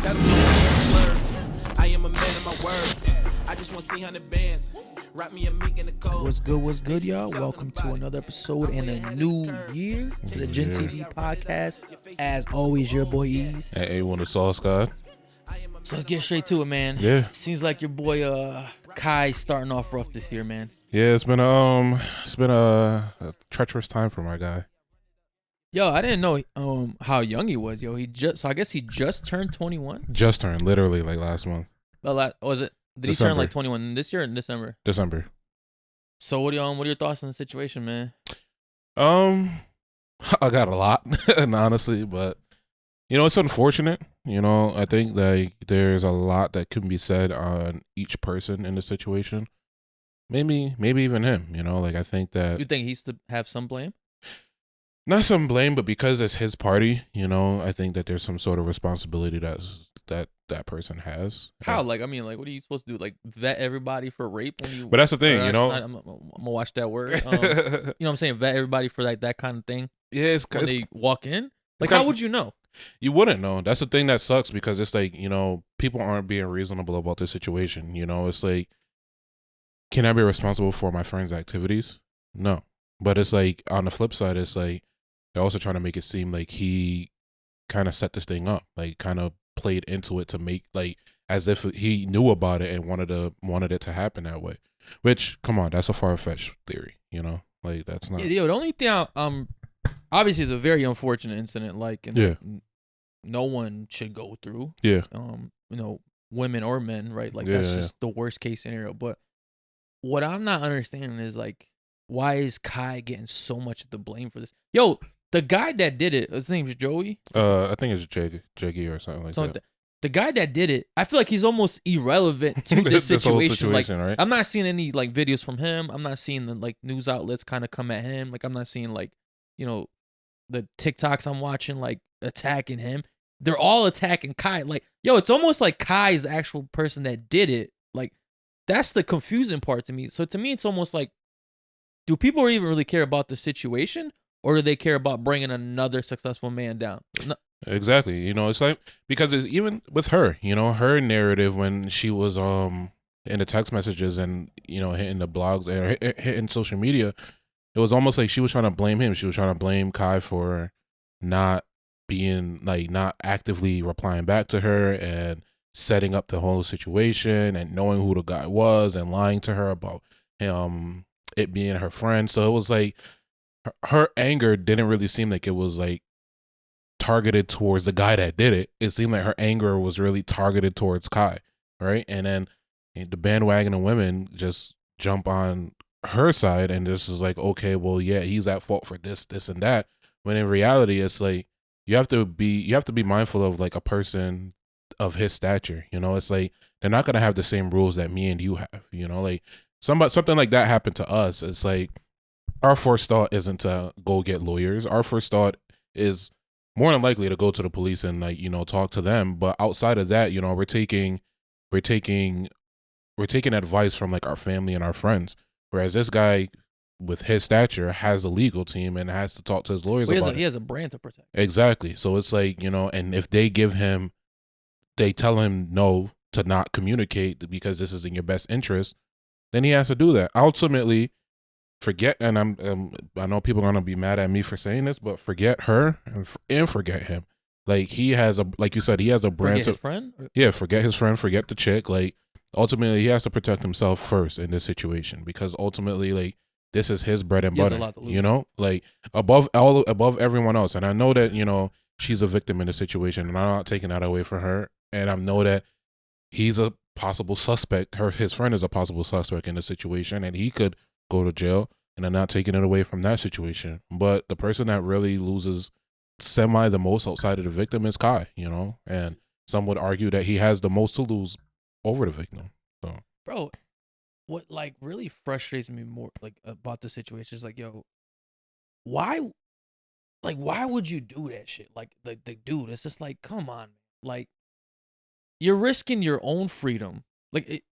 Tell them slurs. I am a man of my word. I just want to see 100 bands. Wrap me a meek in the cold. What's good, y'all? Welcome to another episode in a new year to the GinTV podcast. As always, your boy EAZY. At A1DasauceGod. So let's get straight to it, man. Yeah. Seems like your boy Kai starting off rough this year, man. Yeah, it's been a treacherous time for my guy. Yo, I didn't know how young he was. Yo, so I guess he just turned 21. Just turned, literally, like last month. Well, was it? Did he turn like 21 this year or in December? December. So what are your thoughts on the situation, man? I got a lot, honestly, but it's unfortunate. I think that there's a lot that can be said on each person in the situation. Maybe even him. I think that You think he's to have some blame? not some blame, but because it's his party, I think that there's some sort of responsibility that person has. How? What are you supposed to do? Like, vet everybody for rape? But that's the thing, I'm gonna watch that word. You know what I'm saying? Vet everybody for that kind of thing. Yeah, when they walk in. Like, how would you know? You wouldn't know. That's the thing that sucks, because it's like, people aren't being reasonable about this situation. It's like, can I be responsible for my friend's activities? No. But it's like, on the flip side, it's like, they're also trying to make it seem like he kind of set this thing up, like kind of played into it to make, like, as if he knew about it and wanted it to happen that way. Which, come on, that's a far-fetched theory, Like, that's not. Yeah, the only thing obviously it's a very unfortunate incident, no one should go through. Yeah. Women or men, right? Like, that's just the worst case scenario. But what I'm not understanding is, like, why is Kai getting so much of the blame for this? Yo, the guy that did it, his name's Joey. I think it's Jiggy or something like that. The guy that did it, I feel like he's almost irrelevant to this situation. Whole situation, like, right? I'm not seeing any like videos from him. I'm not seeing the like news outlets kind of come at him. Like, I'm not seeing like, the TikToks I'm watching like attacking him. They're all attacking Kai. Like, yo, it's almost like Kai's the actual person that did it. Like, that's the confusing part to me. So to me, it's almost like, do people even really care about the situation, or do they care about bringing another successful man down? No. Exactly. It's like, because it's even with her, her narrative when she was in the text messages and hitting the blogs and hitting social media, it was almost like she was trying to blame him. She was trying to blame Kai for not being not actively replying back to her and setting up the whole situation and knowing who the guy was and lying to her about it being her friend. So it was like her anger didn't really seem like it was like targeted towards the guy that did it. It seemed like her anger was really targeted towards Kai, right? And then the bandwagon of women just jump on her side, and this is like, okay, well, yeah, he's at fault for this and that. When in reality, it's like you have to be mindful of like a person of his stature. It's like they're not gonna have the same rules that me and you have. Like something like that happened to us. It's like our first thought isn't to go get lawyers. Our first thought is more than likely to go to the police and talk to them. But outside of that, we're taking advice from like our family and our friends. Whereas this guy with his stature has a legal team and has to talk to his lawyers about it. He has a brand to protect. Exactly. So it's like, and if they tell him no, to not communicate because this is in your best interest, then he has to do that. Ultimately, forget, and I know people are gonna be mad at me for saying this, but forget her and forget him. Like, like you said, he has a brand. Forget his friend? Yeah, forget his friend, forget the chick. Like, ultimately, he has to protect himself first in this situation, because ultimately, like, this is his bread and butter. Like above everyone else. And I know that she's a victim in the situation, and I'm not taking that away from her. And I know that he's a possible suspect. His friend is a possible suspect in the situation, and he could go to jail. And I'm not taking it away from that situation. But the person that really loses the most outside of the victim is Kai. And some would argue that he has the most to lose over the victim. So, bro, what like really frustrates me more like about the situation is like, yo, why would you do that shit? Like, dude, it's just like, come on, like, you're risking your own freedom. Like,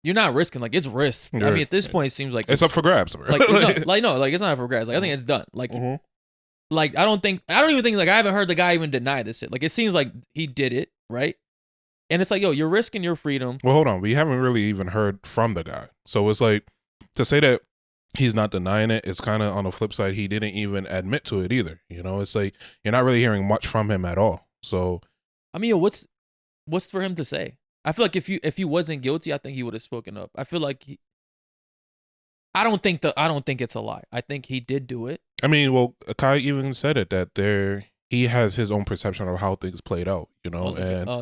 you're not risking, like, it's risk. I mean, at this point, it seems like it's up for grabs. Like, it's not up for grabs. Like, I think it's done. Like, like, I don't even think, like, I haven't heard the guy even deny this shit. Like, it seems like he did it, right? And it's like, yo, you're risking your freedom. Well, hold on. We haven't really even heard from the guy. So it's like, to say that he's not denying it, it's kind of on the flip side, he didn't even admit to it either. You know, it's like you're not really hearing much from him at all. So I mean, yo, what's for him to say? I feel like if he wasn't guilty, I think he would have spoken up. I feel like I don't think it's a lie. I think he did do it. I mean, well, Kai even said it that he has his own perception of how things played out, you know,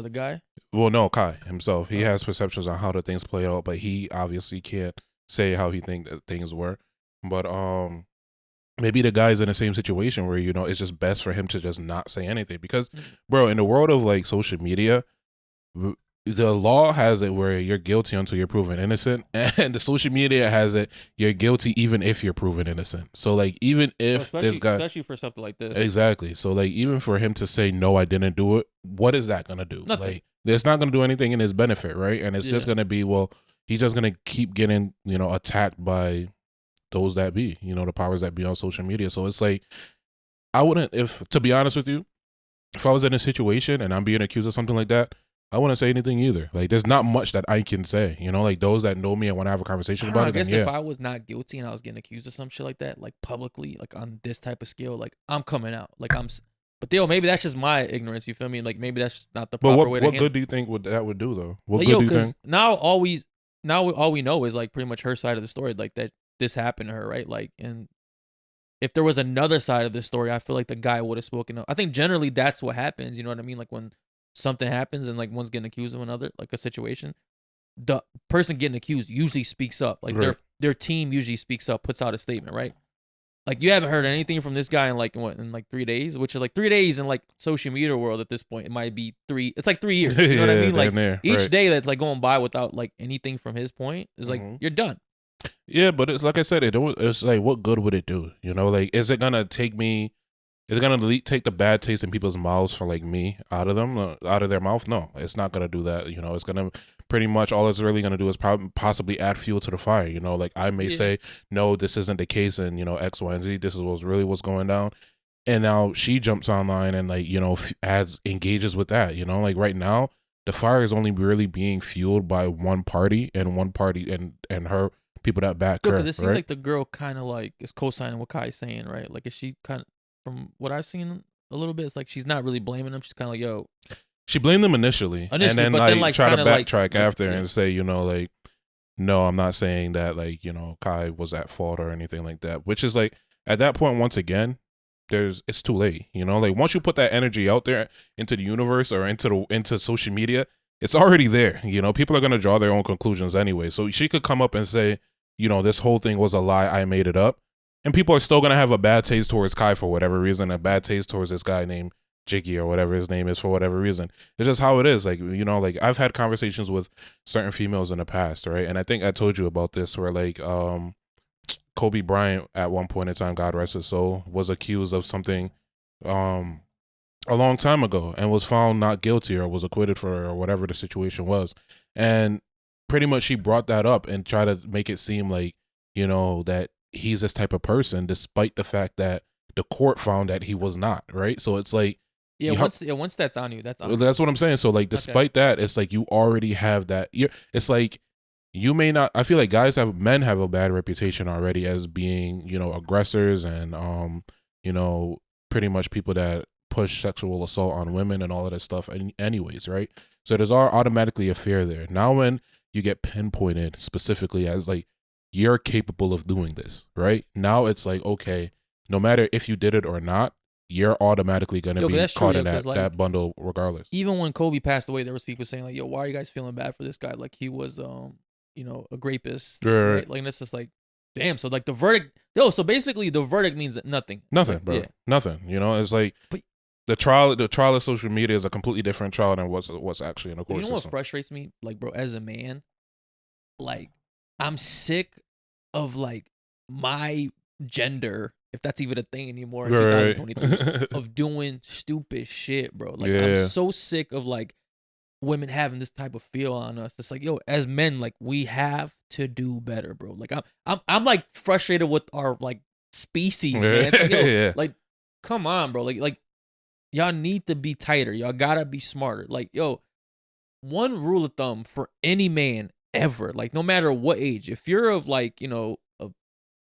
The guy. Well, no, Kai himself, he has perceptions on how the things played out, but he obviously can't say how he think that things were. But maybe the guy's in the same situation where, you know, it's just best for him to just not say anything because, bro, in the world of like social media, the law has it where you're guilty until you're proven innocent, and the social media has it you're guilty even if you're proven innocent. So like even if this guy, especially for something like this, exactly. So like even for him to say no, I didn't do it, what is that gonna do? Nothing. Like it's not gonna do anything in his benefit, right? And it's just gonna be, well, he's just gonna keep getting, you know, attacked by those that be, you know, the powers that be on social media. So it's like I wouldn't, if to be honest with you, if I was in a situation and I'm being accused of something like that, I wouldn't say anything either. Like, there's not much that I can say, you know, like those that know me and want to have a conversation about it. I guess then, if I was not guilty and I was getting accused of some shit like that, like publicly, like on this type of scale, like I'm coming out, like but Theo, maybe that's just my ignorance. You feel me? Like maybe that's just not the proper way to handle. What good do you think that would do though? What like, good do you think? Now all we know is like pretty much her side of the story, like that this happened to her, right? Like, and if there was another side of the story, I feel like the guy would have spoken up. I think generally that's what happens. You know what I mean? Like when something happens and like one's getting accused of another, like a situation, the person getting accused usually speaks up. Like their team usually speaks up, puts out a statement, right? Like you haven't heard anything from this guy in like 3 days, which is like 3 days in like social media world at this point. It might be it's like 3 years. You know what I mean? Like each day that's like going by without like anything from his point is like you're done. Yeah, but it's like I said, it's like, what good would it do? You know, like is it gonna take the bad taste in people's mouths for like me out of their mouth? No, it's not gonna do that. You know, it's gonna pretty much all it's really gonna do is possibly add fuel to the fire. You know, like I may say, no, this isn't the case, and you know, X, Y, and Z. This is what's going down. And now she jumps online and like, you know, engages with that. You know, like right now the fire is only really being fueled by one party and her people that back her. Because it seems like the girl kind of like is co-signing what Kai's saying, right? Like, is she kind of, from what I've seen a little bit, it's like she's not really blaming him. She's kind of like, yo. She blamed them initially and then like try to backtrack after and say, you know, like, no, I'm not saying that like, you know, Kai was at fault or anything like that. Which is like, at that point, once again, it's too late. You know, like once you put that energy out there into the universe or into social media, it's already there. You know, people are gonna draw their own conclusions anyway. So she could come up and say, you know, this whole thing was a lie, I made it up. And people are still going to have a bad taste towards Kai for whatever reason, a bad taste towards this guy named Jiggy or whatever his name is for whatever reason. It's just how it is. Like, you know, like I've had conversations with certain females in the past, right? And I think I told you about this where like Kobe Bryant at one point in time, God rest his soul, was accused of something a long time ago and was found not guilty or was acquitted for or whatever the situation was. And pretty much she brought that up and tried to make it seem like, you know, that he's this type of person despite the fact that the court found that he was not, right? So it's like, once that's on you, that's on you. That's what I'm saying. So like despite that, it's like you already have that. It's like you may not, I feel like men have a bad reputation already as being, you know, aggressors and you know, pretty much people that push sexual assault on women and all of that stuff anyways, right? So there's automatically a fear there. Now when you get pinpointed specifically as like, you're capable of doing this, right? Now it's like, okay, no matter if you did it or not, you're automatically going to be caught in that bundle regardless. Even when Kobe passed away, there was people saying like, yo, why are you guys feeling bad for this guy? Like he was, you know, a rapist. Right? Like, and it's just like, damn. So like the verdict, so basically the verdict means nothing. Nothing, bro. Yeah. Nothing. You know, it's like, the trial of social media is a completely different trial than what's actually in the court system. You know what frustrates me? Like, bro, as a man, like, I'm sick of like my gender, if that's even a thing anymore in 2023, of doing stupid shit, bro. Like, I'm so sick of like women having this type of feel on us. It's like, yo, as men, like we have to do better, bro. Like I'm like frustrated with our like species, man. It's like, yo, like, come on, bro. Like y'all need to be tighter. Y'all gotta be smarter. Like, yo, one rule of thumb for any man ever, like no matter what age, if you're of like, you know, an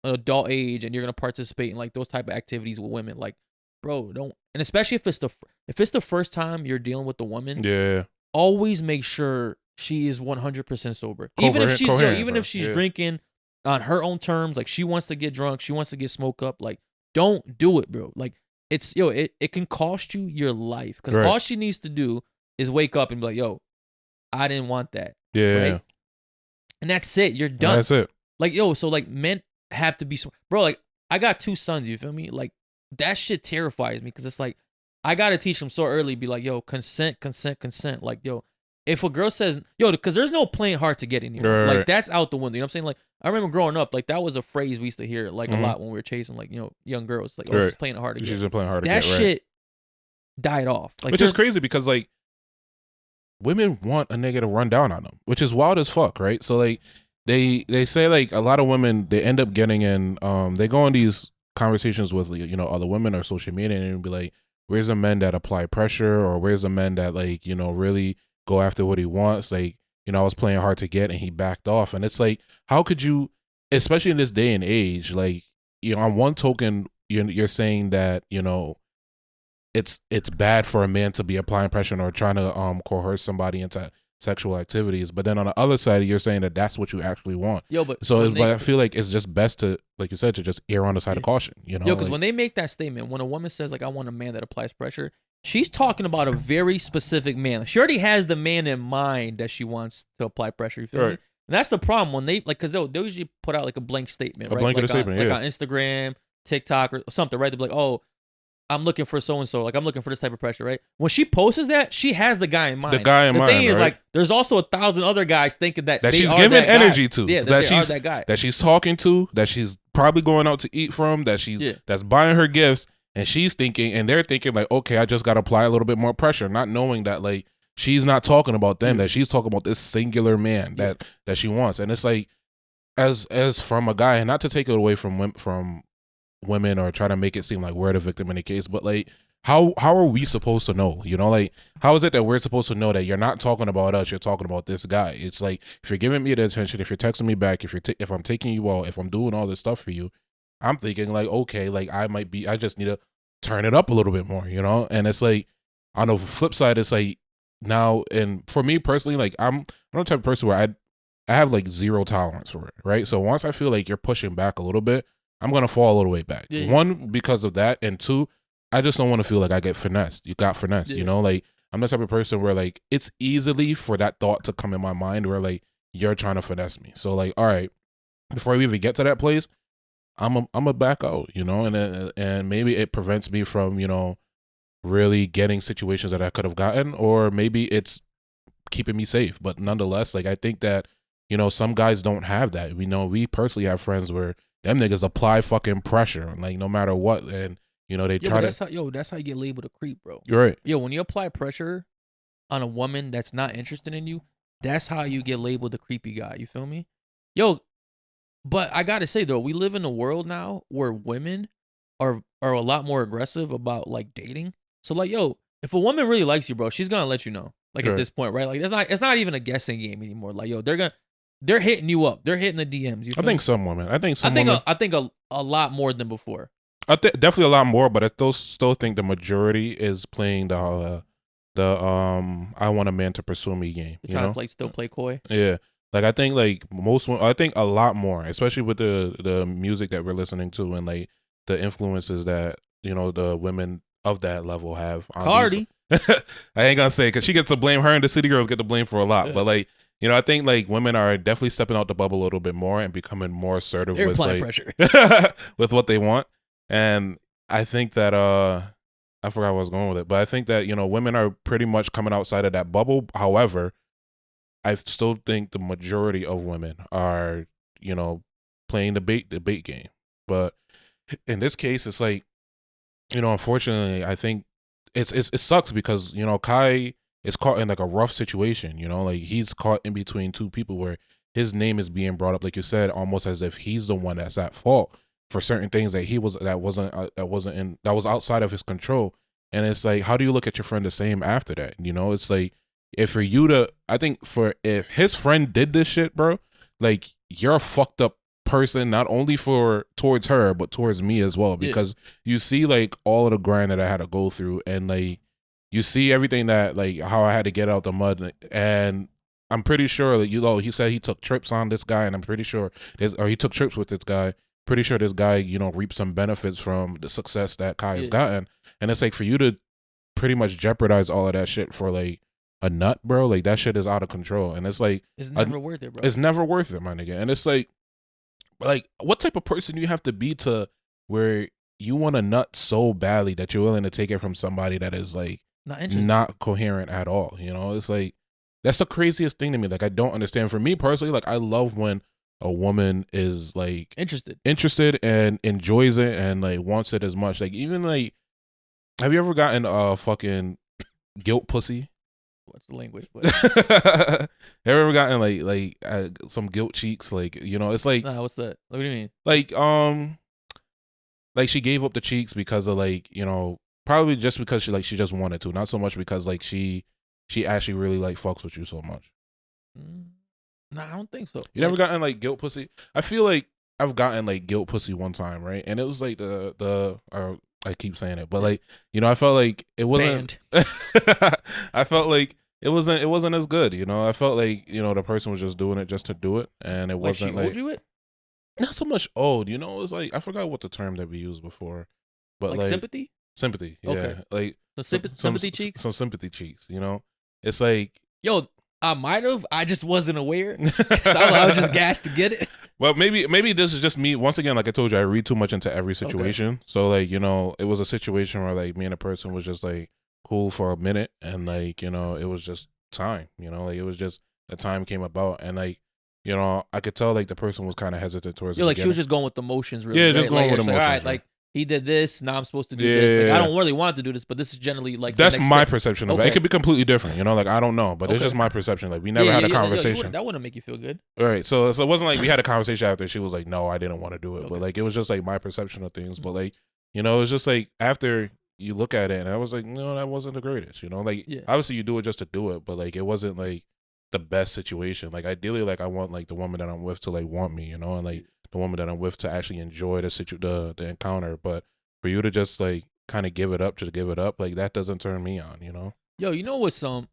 adult age and you're gonna participate in like those type of activities with women, like, bro, don't. And especially if it's the first time you're dealing with the woman, Yeah. always make sure she is 100% sober. Even if she's drinking on her own terms, like she wants to get drunk, she wants to get smoked up, like don't do it, bro. Like it's it can cost you your life because all she needs to do is wake up and be like, yo, I didn't want that. Yeah. Right? And that's it. You're done. That's it. Like, yo, so like men have to be, bro, like I got 2 sons, you feel me? Like that shit terrifies me because it's like, I got to teach them so early, be like, yo, consent. Like, yo, if a girl says, yo, because there's no playing hard to get anymore. Like that's out the window. You know what I'm saying? Like I remember growing up, like that was a phrase we used to hear like a lot when we were chasing like, you know, young girls. Like, oh, she's playing it hard to get. She's playing hard to that get. That shit died off. Like, which is crazy because like women want a nigga to run down on them, which is wild as fuck, right? So like they say like a lot of women, they end up getting in they go on these conversations with, you know, other women or social media and be like, where's the men that apply pressure, or where's the men that like, you know, really go after what he wants? Like, you know, I was playing hard to get and he backed off. And it's like, how could you, especially in this day and age, like, you know, on one token, you're saying that, you know, it's bad for a man to be applying pressure or trying to coerce somebody into sexual activities, but then on the other side you're saying that that's what you actually want. Yo, but I feel like it's just best to, like you said, to just err on the side of caution, you know? Yo, because like, when they make that statement, when a woman says like, I want a man that applies pressure, she's talking about a very specific man. She already has the man in mind that she wants to apply pressure, you feel me? And that's the problem when they, like, because they'll usually put out like a blank statement, right? Blanket statement, like on Instagram, TikTok, or something, right? They'll be like, oh, I'm looking for so-and-so. Like, I'm looking for this type of pressure, right? When she posts that, she has the guy in mind. The thing is, like, there's also 1,000 other guys thinking that she's giving energy to. Yeah, that she's that guy. That she's talking to, that she's probably going out to eat from, that that's buying her gifts, and she's thinking, and they're thinking, like, okay, I just got to apply a little bit more pressure, not knowing that, like, she's not talking about them, that she's talking about this singular man that she wants. And it's like, as from a guy, and not to take it away from women or try to make it seem like we're the victim in the case, but like how are we supposed to know, you know? Like, how is it that we're supposed to know that you're not talking about us, you're talking about this guy? It's like, if you're giving me the attention, if you're texting me back, if I'm taking you out, if I'm doing all this stuff for you, I'm thinking like, okay, like I just need to turn it up a little bit more, you know? And it's like, on the flip side, it's like now, and for me personally, like I'm the type of person where I have like zero tolerance for it, right? So once I feel like you're pushing back a little bit, I'm going to fall all the way back. Yeah. One, because of that. And two, I just don't want to feel like I get finessed. You got finessed, you know? Like, I'm the type of person where, like, it's easily for that thought to come in my mind where, like, you're trying to finesse me. So, like, all right, before we even get to that place, I'm a back out, you know? And maybe it prevents me from, you know, really getting situations that I could have gotten, or maybe it's keeping me safe. But nonetheless, like, I think that, you know, some guys don't have that. We know, we personally have friends where them niggas apply fucking pressure, like, no matter what. And, you know, they try to... That's how you get labeled a creep, bro. You're right. Yo, when you apply pressure on a woman that's not interested in you, that's how you get labeled the creepy guy. You feel me? Yo, but I gotta say, though, we live in a world now where women are a lot more aggressive about, like, dating. So, like, yo, if a woman really likes you, bro, she's gonna let you know. Like, at this point, right? Like, it's not even a guessing game anymore. Like, yo, they're hitting you up. They're hitting the DMs. You feel me? Some women. I think a lot more than before. Definitely a lot more, but I still think the majority is playing the I want a man to pursue me game. They're trying to still play coy. Yeah, like I think like I think a lot more, especially with the music that we're listening to and like the influences that, you know, the women of that level have. Cardi. I ain't gonna say, because she gets to blame. Her and the city girls get to blame for a lot, but like, you know, I think like women are definitely stepping out the bubble a little bit more and becoming more assertive with like pressure. with what they want. And I think that I forgot where I was going with it, but I think that, you know, women are pretty much coming outside of that bubble. However, I still think the majority of women are, you know, playing the bait game. But in this case, it's like, you know, unfortunately, I think it sucks because, you know, Kai is caught in like a rough situation, you know, like he's caught in between two people where his name is being brought up, like you said, almost as if he's the one that's at fault for certain things that was outside of his control. And it's like, how do you look at your friend the same after that? You know, it's like, I think if his friend did this shit, bro, like you're a fucked up person, not only towards her, but towards me as well. Because you see like all of the grind that I had to go through, and like you see everything that like how I had to get out the mud, and I'm pretty sure that he said he took trips on this guy, and I'm pretty sure he took trips with this guy. Pretty sure this guy, reaped some benefits from the success that Kai has gotten. And it's like for you to pretty much jeopardize all of that shit for like a nut, bro, like that shit is out of control. And it's like it's never worth it, bro. It's never worth it, my nigga. And it's like what type of person do you have to be to where you want a nut so badly that you're willing to take it from somebody that is like not coherent at all? It's like that's the craziest thing to me. Like I don't understand. For me personally, like I love when a woman is like interested and enjoys it and like wants it as much. Like even like, have you ever gotten a fucking guilt pussy? What's the language? Have you ever gotten like some guilt cheeks? Like it's like what's that? What do you mean? Like she gave up the cheeks because of like probably just because she just wanted to, not so much because like she actually really like fucks with you so much. No, I don't think so. You never gotten like guilt pussy? I feel like I've gotten like guilt pussy one time, right? And it was like I keep saying it, but like I felt like it wasn't. I felt like it wasn't as good. I felt like the person was just doing it just to do it, and it wasn't like. Owed you it? Not so much owed. It was like I forgot what the term that we used before, but like sympathy. Sympathy, yeah, okay. Like sympathy cheeks. Some sympathy cheeks. It's like I might have. I just wasn't aware. I was just gassed to get it. Well, maybe this is just me. Once again, like I told you, I read too much into every situation. Okay. So like it was a situation where like me and a person was just like cool for a minute, and like it was just time. Like it was just the time came about, and like I could tell like the person was kind of hesitant towards. Like she was just going with the motions, really. Yeah, just going with Like, emotions. all right, like. He did this. Now I'm supposed to do this. Like, I don't really want to do this, but this is generally like that's my perception of it. It could be completely different, like I don't know, but it's just my perception. Like we never had a conversation. That wouldn't make you feel good. All right, so it wasn't like we had a conversation after she was like, "No, I didn't want to do it," but like it was just like my perception of things. But like it was just like after you look at it, and I was like, "No, that wasn't the greatest." Like obviously you do it just to do it, but like it wasn't like the best situation. Like ideally, like I want like the woman that I'm with to like want me, and like the woman that I'm with to actually enjoy the encounter, but. For you to just like kind of give it up, like that doesn't turn me on, Yo, what some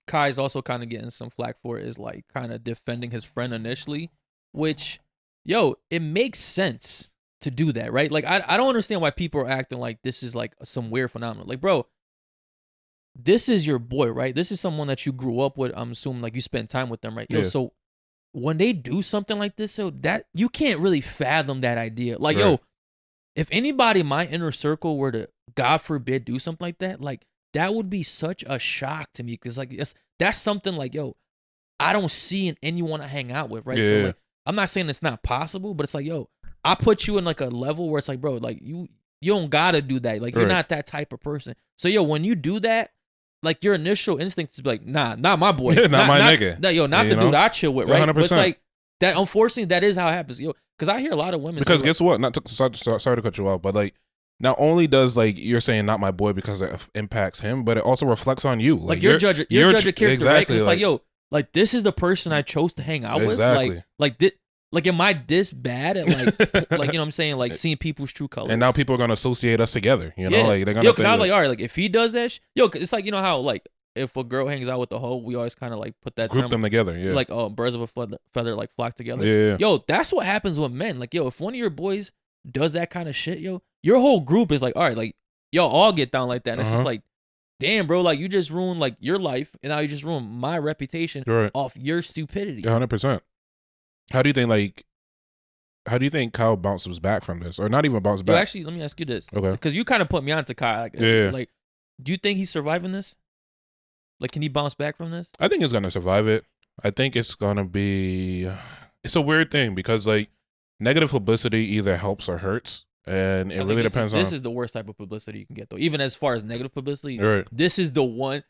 Kai's also kind of getting some flack for is like kind of defending his friend initially, which, it makes sense to do that, right? Like I don't understand why people are acting like this is like some weird phenomenon. Like, bro, this is your boy, right? This is someone that you grew up with. I'm assuming like you spent time with them, right? Yo, so when they do something like this, that you can't really fathom that idea. Like, right. If anybody in my inner circle were to, God forbid, do something like that would be such a shock to me. Because, like, that's something like, I don't see in anyone I hang out with, right? Yeah. So, like, I'm not saying it's not possible, but it's like, I put you in, like, a level where it's like, bro, like, you don't got to do that. Like, you're not that type of person. So, when you do that, like, your initial instinct is be like, nah, not my boy. not my nigga. Not the dude I chill with, right? 100%. But it's like, that, unfortunately, that is how it happens, Because I hear a lot of women. Because say, guess what? Sorry to cut you off, but like, not only does like you're saying not my boy because it impacts him, but it also reflects on you. Like you're judge of character, exactly, right? It's like this is the person I chose to hang out with. Like am I this bad at like like what I'm saying, like seeing people's true colors? And now people are gonna associate us together. Like they're gonna. Because I was like, all right, like if he does that, it's like how like. If a girl hangs out with a hoe, we always kind of like put that group them together, yeah. Like, birds of a feather like flock together. Yeah. That's what happens with men. Like, if one of your boys does that kind of shit, your whole group is like, all right, like, y'all all get down like that. And it's just like, damn, bro, like you just ruined like your life, and now you just ruined my reputation off your stupidity. 100%. How do you think Kyle bounces back from this, or not even bounce back? Actually, let me ask you this, okay? Because you kind of put me onto Kyle. Like, do you think he's surviving this? Like, can he bounce back from this? I think he's going to survive it. I think it's going to be... It's a weird thing because, like, negative publicity either helps or hurts. And it really depends on... This is the worst type of publicity you can get, though. Even as far as negative publicity, right. This is the one...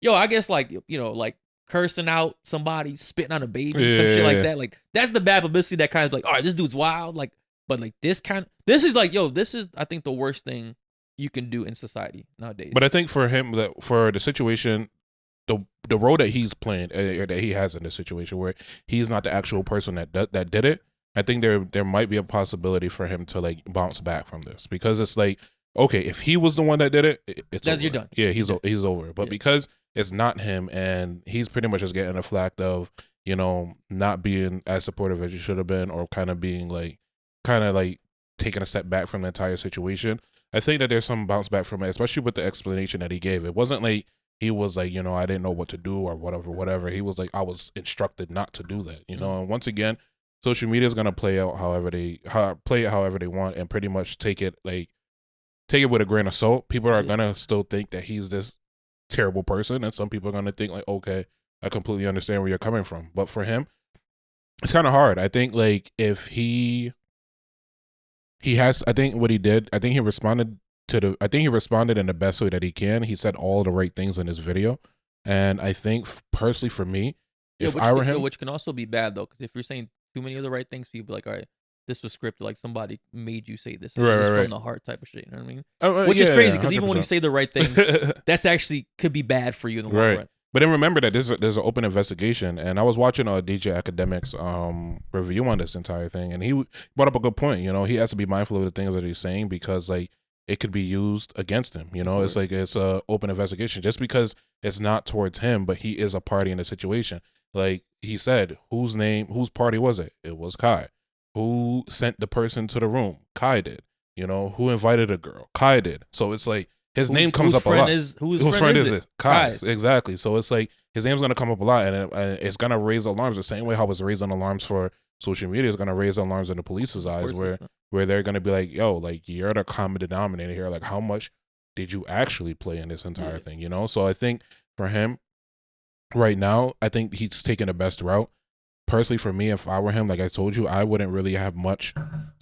I guess, like, like, cursing out somebody, spitting on a baby, some shit like that. Like, that's the bad publicity that kind of like, all right, this dude's wild. Like, but, like, this is, like, this is, I think, the worst thing you can do in society nowadays. But I think for him, for the situation... the role that he's playing, that he has in this situation, where he's not the actual person that did it. I think there might be a possibility for him to like bounce back from this, because it's like, okay, if he was the one that did it, it's over. You're done. Yeah, he's over. But because it's not him, and he's pretty much just getting a flack of, you know, not being as supportive as you should have been, or kind of being like taking a step back from the entire situation. I think that there's some bounce back from it, especially with the explanation that he gave. It wasn't like he was like, you know, I didn't know what to do or whatever. He was like, I was instructed not to do that, you know. And once again, social media is gonna play it however they want, and pretty much take it with a grain of salt. People are gonna still think that he's this terrible person, and some people are gonna think like, okay, I completely understand where you're coming from. But for him, it's kind of hard. I think like if he has, I think what he did, I think he responded in the best way that he can. He said all the right things in his video, and I think personally for me, if I were him, which can also be bad though, because if you're saying too many of the right things, people be like, all right, this was scripted, like somebody made you say this, from the heart type of shit. You know what I mean? Which is crazy, because even when you say the right things, that's actually could be bad for you in the long run. But then remember that there's an open investigation, and I was watching DJ Academic's review on this entire thing, and he brought up a good point. You know, he has to be mindful of the things that he's saying, because like it could be used against him. You know, it's like it's a open investigation, just because it's not towards him, but he is a party in the situation. Like he said, whose party was it? It was Kai. Who sent the person to the room? Kai did. You know, who invited a girl? Kai did. So it's like his name comes up a lot. Whose friend is it? Kai's. Exactly. So it's like his name's gonna come up a lot, and it's gonna raise alarms the same way how it's raising alarms for social media is gonna raise alarms in the police's eyes, where they're gonna be like, yo, like you're the common denominator here. Like, how much did you actually play in this entire thing? You know. So I think for him right now, I think he's taking the best route. Personally, for me, if I were him, like I told you, I wouldn't really have much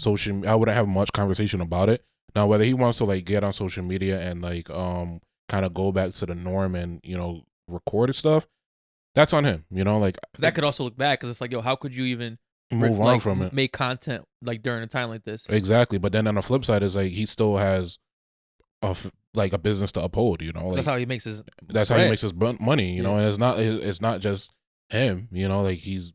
conversation about it. Now, whether he wants to like get on social media and like kind of go back to the norm and, you know, record stuff, that's on him. You know, like that could also look bad, because it's like, yo, how could you even move on from it, make content like during a time like this? Exactly. But then on the flip side is like he still has a business to uphold. You know, like, that's how he makes his money. You know, and it's not just him. You know, like he's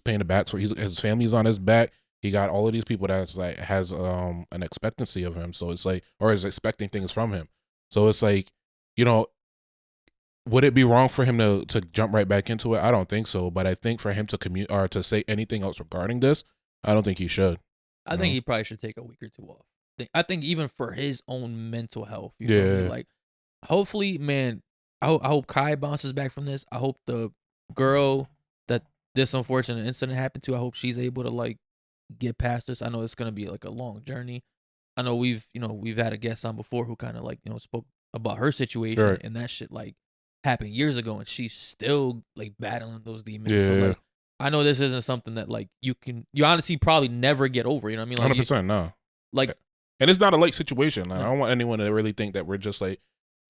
paying the back for his family's on his back. He got all of these people that's like has an expectancy of him. So it's like, or is expecting things from him. So it's like, you know, would it be wrong for him to jump right back into it? I don't think so. But I think for him to commute or to say anything else regarding this, I don't think he should. I think he probably should take a week or two off. I think even for his own mental health. You know what I mean? Like, hopefully, man, I hope Kai bounces back from this. I hope the girl that this unfortunate incident happened to, I hope she's able to like get past this. I know it's gonna be like a long journey. I know we've had a guest on before who kind of like, you know, spoke about her situation, and that shit like happened years ago, and she's still like battling those demons. So like, I know this isn't something that like you honestly probably never get over. You know what I mean? Like 100%, no. Like, and it's not a light situation. Like, I don't want anyone to really think that we're just like,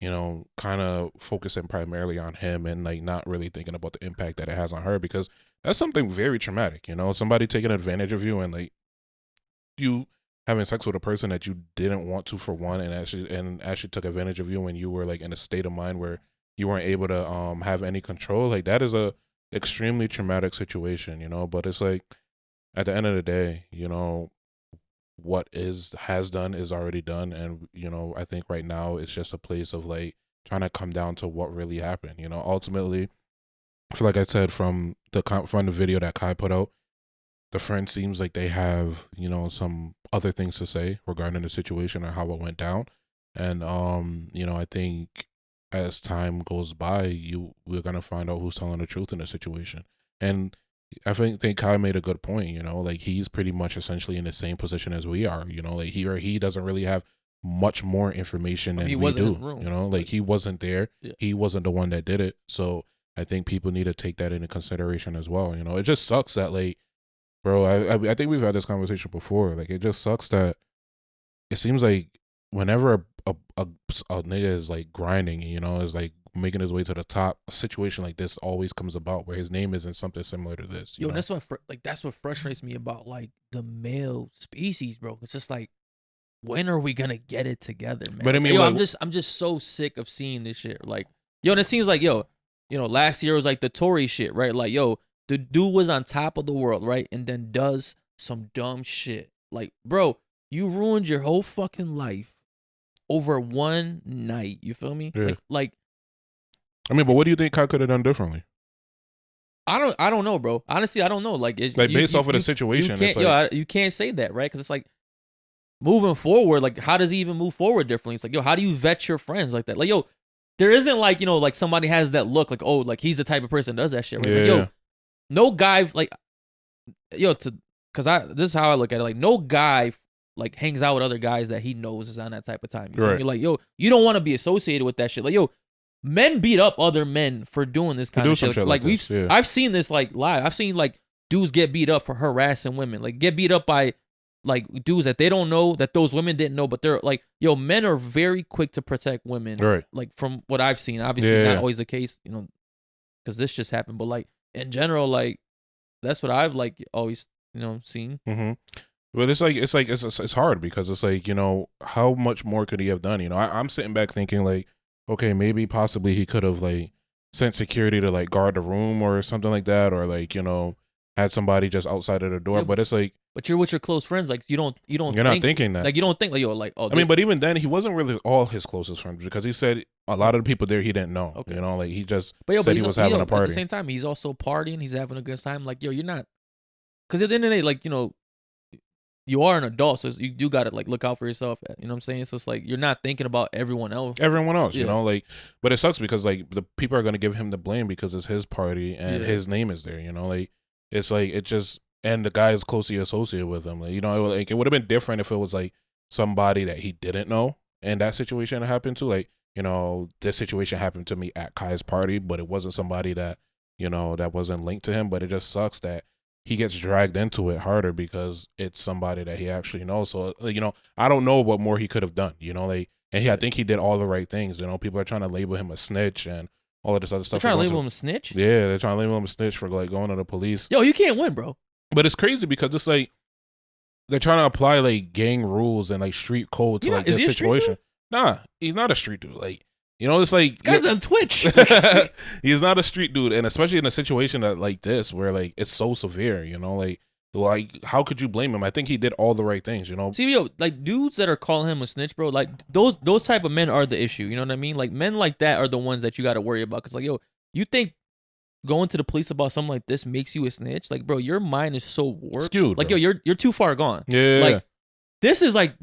you know, kind of focusing primarily on him and like not really thinking about the impact that it has on her, because that's something very traumatic. You know, somebody taking advantage of you and like you having sex with a person that you didn't want to, for one, and actually took advantage of you when you were like in a state of mind where you weren't able to have any control. Like, that is a extremely traumatic situation, you know. But it's like, at the end of the day, you know, what has done is already done, and you know, I think right now it's just a place of like trying to come down to what really happened. You know, ultimately, I feel like I said from the video that Kai put out, the friend seems like they have, you know, some other things to say regarding the situation and how it went down. And you know, I think as time goes by, we're gonna find out who's telling the truth in the situation. And I think Kai made a good point. You know, like he's pretty much essentially in the same position as we are. You know, like he doesn't really have much more information than we do. You know, like he wasn't there. Yeah. He wasn't the one that did it. So I think people need to take that into consideration as well. You know, it just sucks that like, bro, I think we've had this conversation before. Like, it just sucks that it seems like whenever a nigga is like grinding, you know, is like making his way to the top, a situation like this always comes about where his name is in something similar to this. Yo, that's what frustrates me about like the male species, bro. It's just like, when are we gonna get it together, man? But I mean, yo, I'm just so sick of seeing this shit. Like, yo, and it seems like, yo, you know, last year was like the Tory shit, right? Like, yo, the dude was on top of the world, right? And then does some dumb shit. Like, bro, you ruined your whole fucking life over one night. You feel me? Yeah. Like, I mean, but what do you think Kai could have done differently? I don't know, bro. Honestly, I don't know. Like, Based off of the situation, you it's can't, like, you can't say that, right? Because it's like moving forward. Like, how does he even move forward differently? It's like, yo, how do you vet your friends like that? Like, yo, there isn't like, you know, like somebody has that look, like, oh, like he's the type of person that does that shit, right? yeah, Like, yo, no guy, like, yo, this is how I look at it. Like, no guy like hangs out with other guys that he knows is on that type of time. You know? You're like, yo, you don't want to be associated with that shit. Like, yo, men beat up other men for doing this kind of shit. Like I've seen this like live. I've seen like dudes get beat up for harassing women. Like get beat up by like dudes that they don't know, that those women didn't know, but they're like, yo, men are very quick to protect women. right. Like from what I've seen, obviously not always the case, you know, because this just happened. But like in general, like that's what I've like always, you know, seen. Mm-hmm. But it's hard because it's like, you know, how much more could he have done? You know, I'm sitting back thinking like, okay, maybe possibly he could have like sent security to like guard the room or something like that, or like, you know, had somebody just outside of the door. Yeah, but it's like, but you're with your close friends, like you're not thinking that. Like you don't think like, yo, like, oh, I mean, but even then he wasn't really all his closest friends because he said a lot of the people there he didn't know. Okay. You know, like he just said he was having a party. At the same time, he's also partying, he's having a good time. Like, yo, you're not, because at the end of the day, like, you know, you are an adult, so you do gotta like look out for yourself. You know what I'm saying? So it's like you're not thinking about everyone else. You know, like, but it sucks because like the people are gonna give him the blame because it's his party and his name is there. You know, like it's like it just, and the guy is closely associated with him. Like, you know, like it would have been different if it was like somebody that he didn't know and that situation happened to. Like, you know, this situation happened to me at Kai's party, but it wasn't somebody that, you know, that wasn't linked to him. But it just sucks that he gets dragged into it harder because it's somebody that he actually knows. So, you know, I don't know what more he could have done, you know, like, and I think he did all the right things. You know, people are trying to label him a snitch and all of this other stuff. They're trying to label him a snitch? Yeah, they're trying to label him a snitch for like going to the police. Yo, you can't win, bro. But it's crazy because it's like they're trying to apply like gang rules and like street code to like this situation. Nah, he's not a street dude. Like, you know, it's like this guy's on Twitch. He's not a street dude, and especially in a situation that like this where like it's so severe, you know, like how could you blame him? I think he did all the right things, you know. See, yo, like dudes that are calling him a snitch, bro, like those type of men are the issue. You know what I mean? Like men like that are the ones that you got to worry about. Cause like, yo, you think going to the police about something like this makes you a snitch? Like, bro, your mind is so warped. Skewed, like, bro. yo, you're too far gone. Yeah. Like, this is like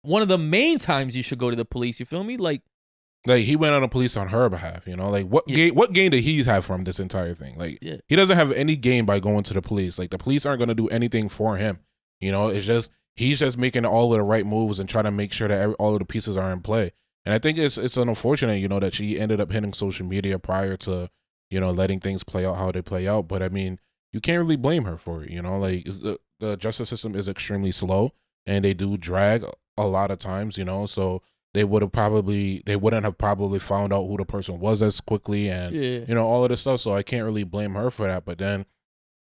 one of the main times you should go to the police. You feel me? Like he went on the police on her behalf, you know. Like what gain did he have from this entire thing? Like he doesn't have any gain by going to the police. Like the police aren't gonna do anything for him. You know, it's just he's just making all of the right moves and trying to make sure that all of the pieces are in play. And I think it's unfortunate, you know, that she ended up hitting social media prior to, you know, letting things play out how they play out. But I mean, you can't really blame her for it. You know, like the justice system is extremely slow and they do drag a lot of times. You know, so. They wouldn't have probably found out who the person was as quickly and, you know, all of this stuff. So I can't really blame her for that. But then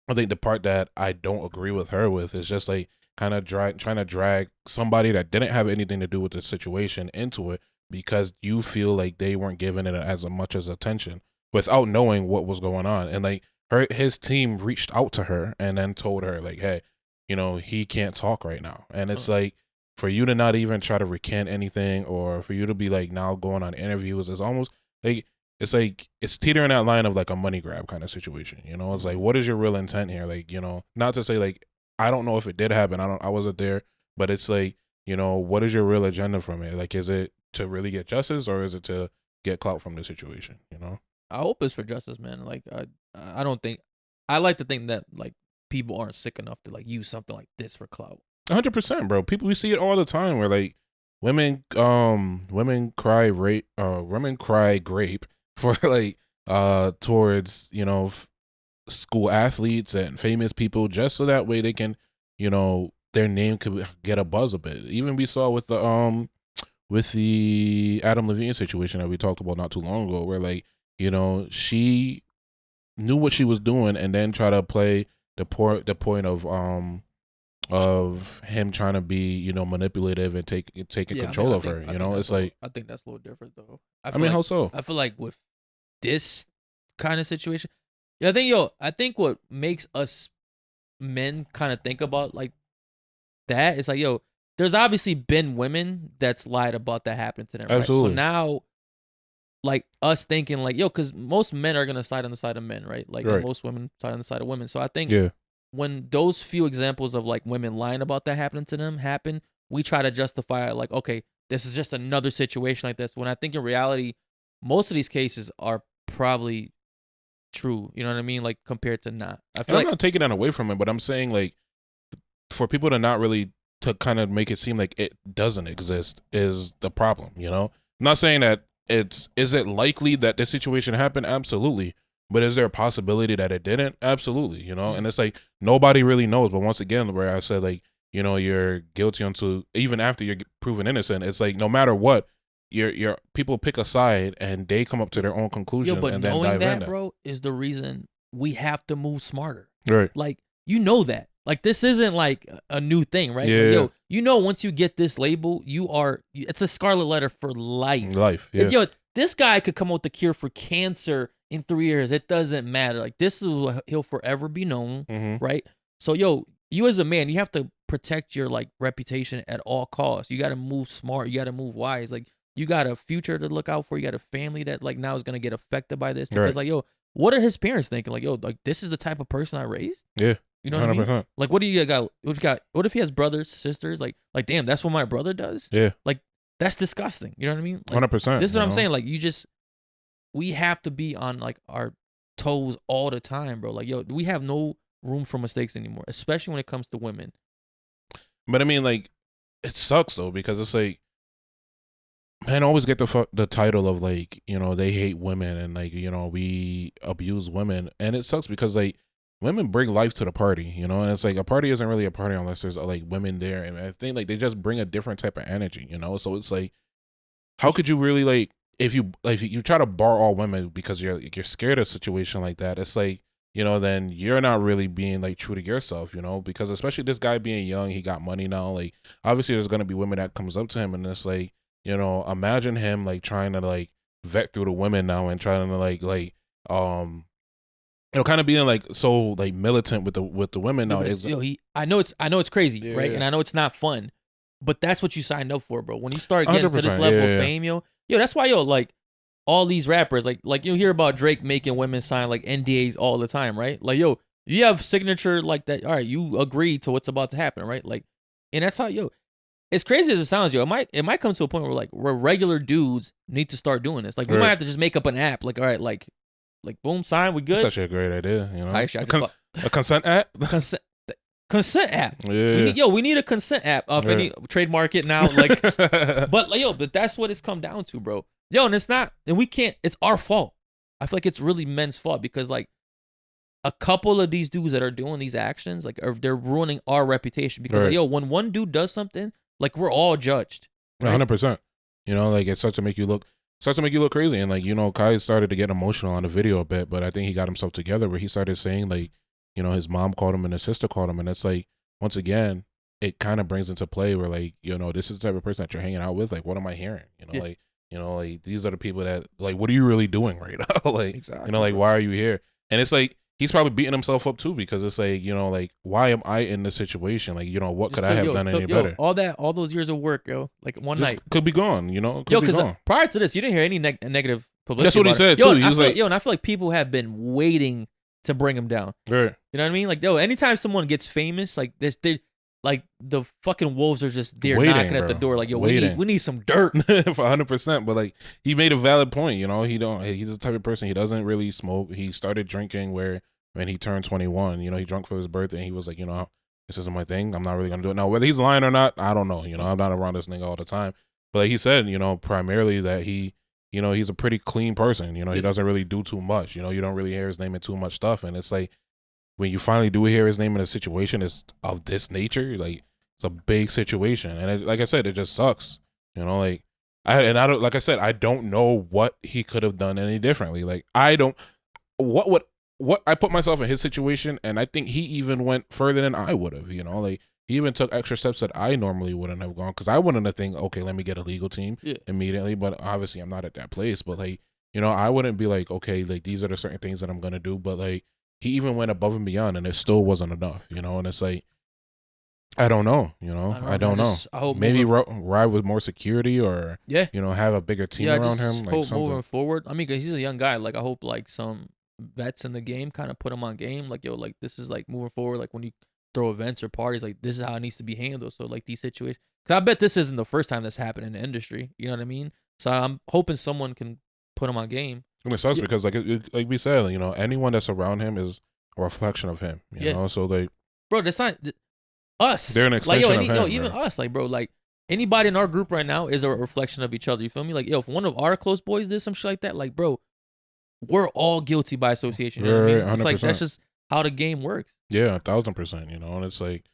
I think the part that I don't agree with her with is just like kind of trying to drag somebody that didn't have anything to do with the situation into it because you feel like they weren't giving it as much as attention without knowing what was going on. And like his team reached out to her and then told her like, hey, you know, he can't talk right now. And it's like, for you to not even try to recant anything or for you to be like now going on interviews is almost like it's teetering that line of like a money grab kind of situation. You know, it's like, what is your real intent here? Like, you know, not to say like, I don't know if it did happen. I wasn't there, but it's like, you know, what is your real agenda from it? Like, is it to really get justice or is it to get clout from the situation? You know, I hope it's for justice, man. Like, I don't think, I like to think that like people aren't sick enough to like use something like this for clout. 100%, bro. We see it all the time where like women cry grape for like towards, you know, school athletes and famous people just so that way they can, you know, their name could get a buzz a bit. Even we saw with the Adam Levine situation that we talked about not too long ago where like, you know, she knew what she was doing and then try to play the point of him trying to be, you know, manipulative and taking control of her. You know, it's like, I think that's a little different though. I mean, how so? I feel like with this kind of situation. Yeah, I think what makes us men kind of think about like that is like, yo, there's obviously been women that's lied about that happening to them, right? Absolutely. So now, like us thinking like, yo, because most men are gonna side on the side of men, right? Like, and Right. most women side on the side of women. So I think Yeah. when those few examples of like women lying about that happening to them happen, we try to justify it like, okay, this is just another situation like this. When I think in reality, most of these cases are probably true. You know what I mean? Like compared to not. I And feel I'm like not taking that away from it, but I'm saying like for people to not really to kind of make it seem like it doesn't exist is the problem, you know? I'm not saying that is it likely that this situation happened? Absolutely. But is there a possibility that it didn't? Absolutely, you know? And it's like nobody really knows. But once again, where I said like, you know, you're guilty until even after you're proven innocent, it's like no matter what, your people pick a side and they come up to their own conclusion yo, but and then knowing dive in that, bro, is the reason we have to move smarter. Right. Like, you know that. Like, this isn't like a new thing, right? Yeah. Like, yo, you know, once you get this label, it's a scarlet letter for life. Life. Yeah. Yo, this guy could come out with the cure for cancer in 3 years. It doesn't matter. Like, this is what he'll forever be known, right? So, yo, you as a man, you have to protect your like reputation at all costs. You got to move smart. You got to move wise. Like, you got a future to look out for. You got a family that like now is gonna get affected by this because like, yo, what are his parents thinking? Like, yo, like this is the type of person I raised. Yeah. You know what 100%. I mean? Like, what do you got? What you got? What if he has brothers, sisters? Like, damn, that's what my brother does. Yeah. Like, that's disgusting. You know what I mean? Like, 100%. This is what I'm saying. Like, we have to be on like our toes all the time, bro. Like, yo, we have no room for mistakes anymore, especially when it comes to women. But I mean, like, it sucks though because it's like, men always get the title of like, you know, they hate women and like, you know, we abuse women, and it sucks because like women bring life to the party, you know, and it's like a party isn't really a party unless there's like women there, and I think like they just bring a different type of energy, you know. So it's like, how could you really like if you try to bar all women because you're scared of a situation like that? It's like, you know, then you're not really being like true to yourself, you know, because especially this guy being young, he got money now. Like obviously there's gonna be women that comes up to him, and it's like, you know, imagine him like trying to like vet through the women now and trying to like you know, kind of being like so like militant with the women now. Yo, I know it's crazy, Yeah, right? yeah. And I know it's not fun, but that's what you signed up for, bro. When you start getting to this 100%, level yeah, of yeah. fame, yo, that's why, yo, like all these rappers, like you hear about Drake making women sign like NDAs all the time, right? Like, yo, you have signature like that. All right, you agree to what's about to happen, right? Like, and that's how, yo, as crazy as it sounds, yo, it might come to a point where regular dudes need to start doing this. Like, we might have to just make up an app. Like, all right, like boom, sign, we good. That's such a great idea, you know. A Consent app. Consent app. Yeah. We need a consent app. If any trademark it now, like, but that's what it's come down to, bro. Yo, and it's not, and we can't. It's our fault. I feel like it's really men's fault because like a couple of these dudes that are doing these actions, like, they're ruining our reputation because like, yo, when one dude does something, like we're all judged. 100%. You know, like it starts to make you look crazy, and like, you know, Kai started to get emotional on the video a bit, but I think he got himself together where he started saying like, you know, his mom called him and his sister called him, and it's like, once again, it kind of brings into play where like, you know, this is the type of person that you're hanging out with. Like, what am I hearing? You know, like, you know, like these are the people that like, what are you really doing right now? Like, exactly, you know, like, why are you here? And it's like, he's probably beating himself up too because it's like, you know, like, why am I in this situation? Like, you know, what could I have done any better? All those years of work, yo, like one night could be gone, you know? Yo, because prior to this, you didn't hear any negative publicity. That's what he said too. He was like, yo, and I feel like people have been waiting to bring him down. Right. You know what I mean? Like, yo, anytime someone gets famous, like this, like the fucking wolves are just there knocking at the door. Like, yo, we need some dirt for 100%. But like, he made a valid point. You know, he's the type of person, he doesn't really smoke. He started drinking when he turned 21. You know, he drank for his birthday. And he was like, you know, this isn't my thing. I'm not really gonna do it now. Whether he's lying or not, I don't know. You know, I'm not around this nigga all the time. But like he said, you know, primarily that he, you know, he's a pretty clean person. You know, he doesn't really do too much. You know, you don't really hear his name in too much stuff. And it's like, when you finally do hear his name in a situation is of this nature, like, it's a big situation. And like I said, it just sucks. You know, like, like I said, I don't know what he could have done any differently. Like, what I put myself in his situation, and I think he even went further than I would have, you know, like, he even took extra steps that I normally wouldn't have gone, because I wouldn't have think, okay, let me get a legal team immediately, but obviously I'm not at that place. But like, you know, I wouldn't be like, okay, like these are the certain things that I'm gonna do, but like he even went above and beyond, and it still wasn't enough, you know. And it's like, I don't know, you know, I don't know, I man. don't know. I hope Maybe moving ride with more security, or yeah. you know, have a bigger team Yeah, I around just him, like hope something. moving forward. I mean, 'cause he's a young guy. Like, I hope like some vets in the game kind of put him on game. Like, yo, like this is like moving forward. Like when you throw events or parties, like this is how it needs to be handled. So like these situations, because I bet this isn't the first time that's happened in the industry. You know what I mean? So I'm hoping someone can put him on game. And it sucks Yeah. because like we said, you know, anyone that's around him is a reflection of him, you Yeah. know. So like, Bro, that's not us. they're an Like, yo, extension of him, even bro. us. Like, bro, like anybody in our group right now is a reflection of each other. You feel me? Like, yo, if one of our close boys did some shit like that, like, bro, we're all guilty by association. You know what I Right, mean? It's like 100%. that's just how the game works. Yeah, 1000%. You know, and it's like,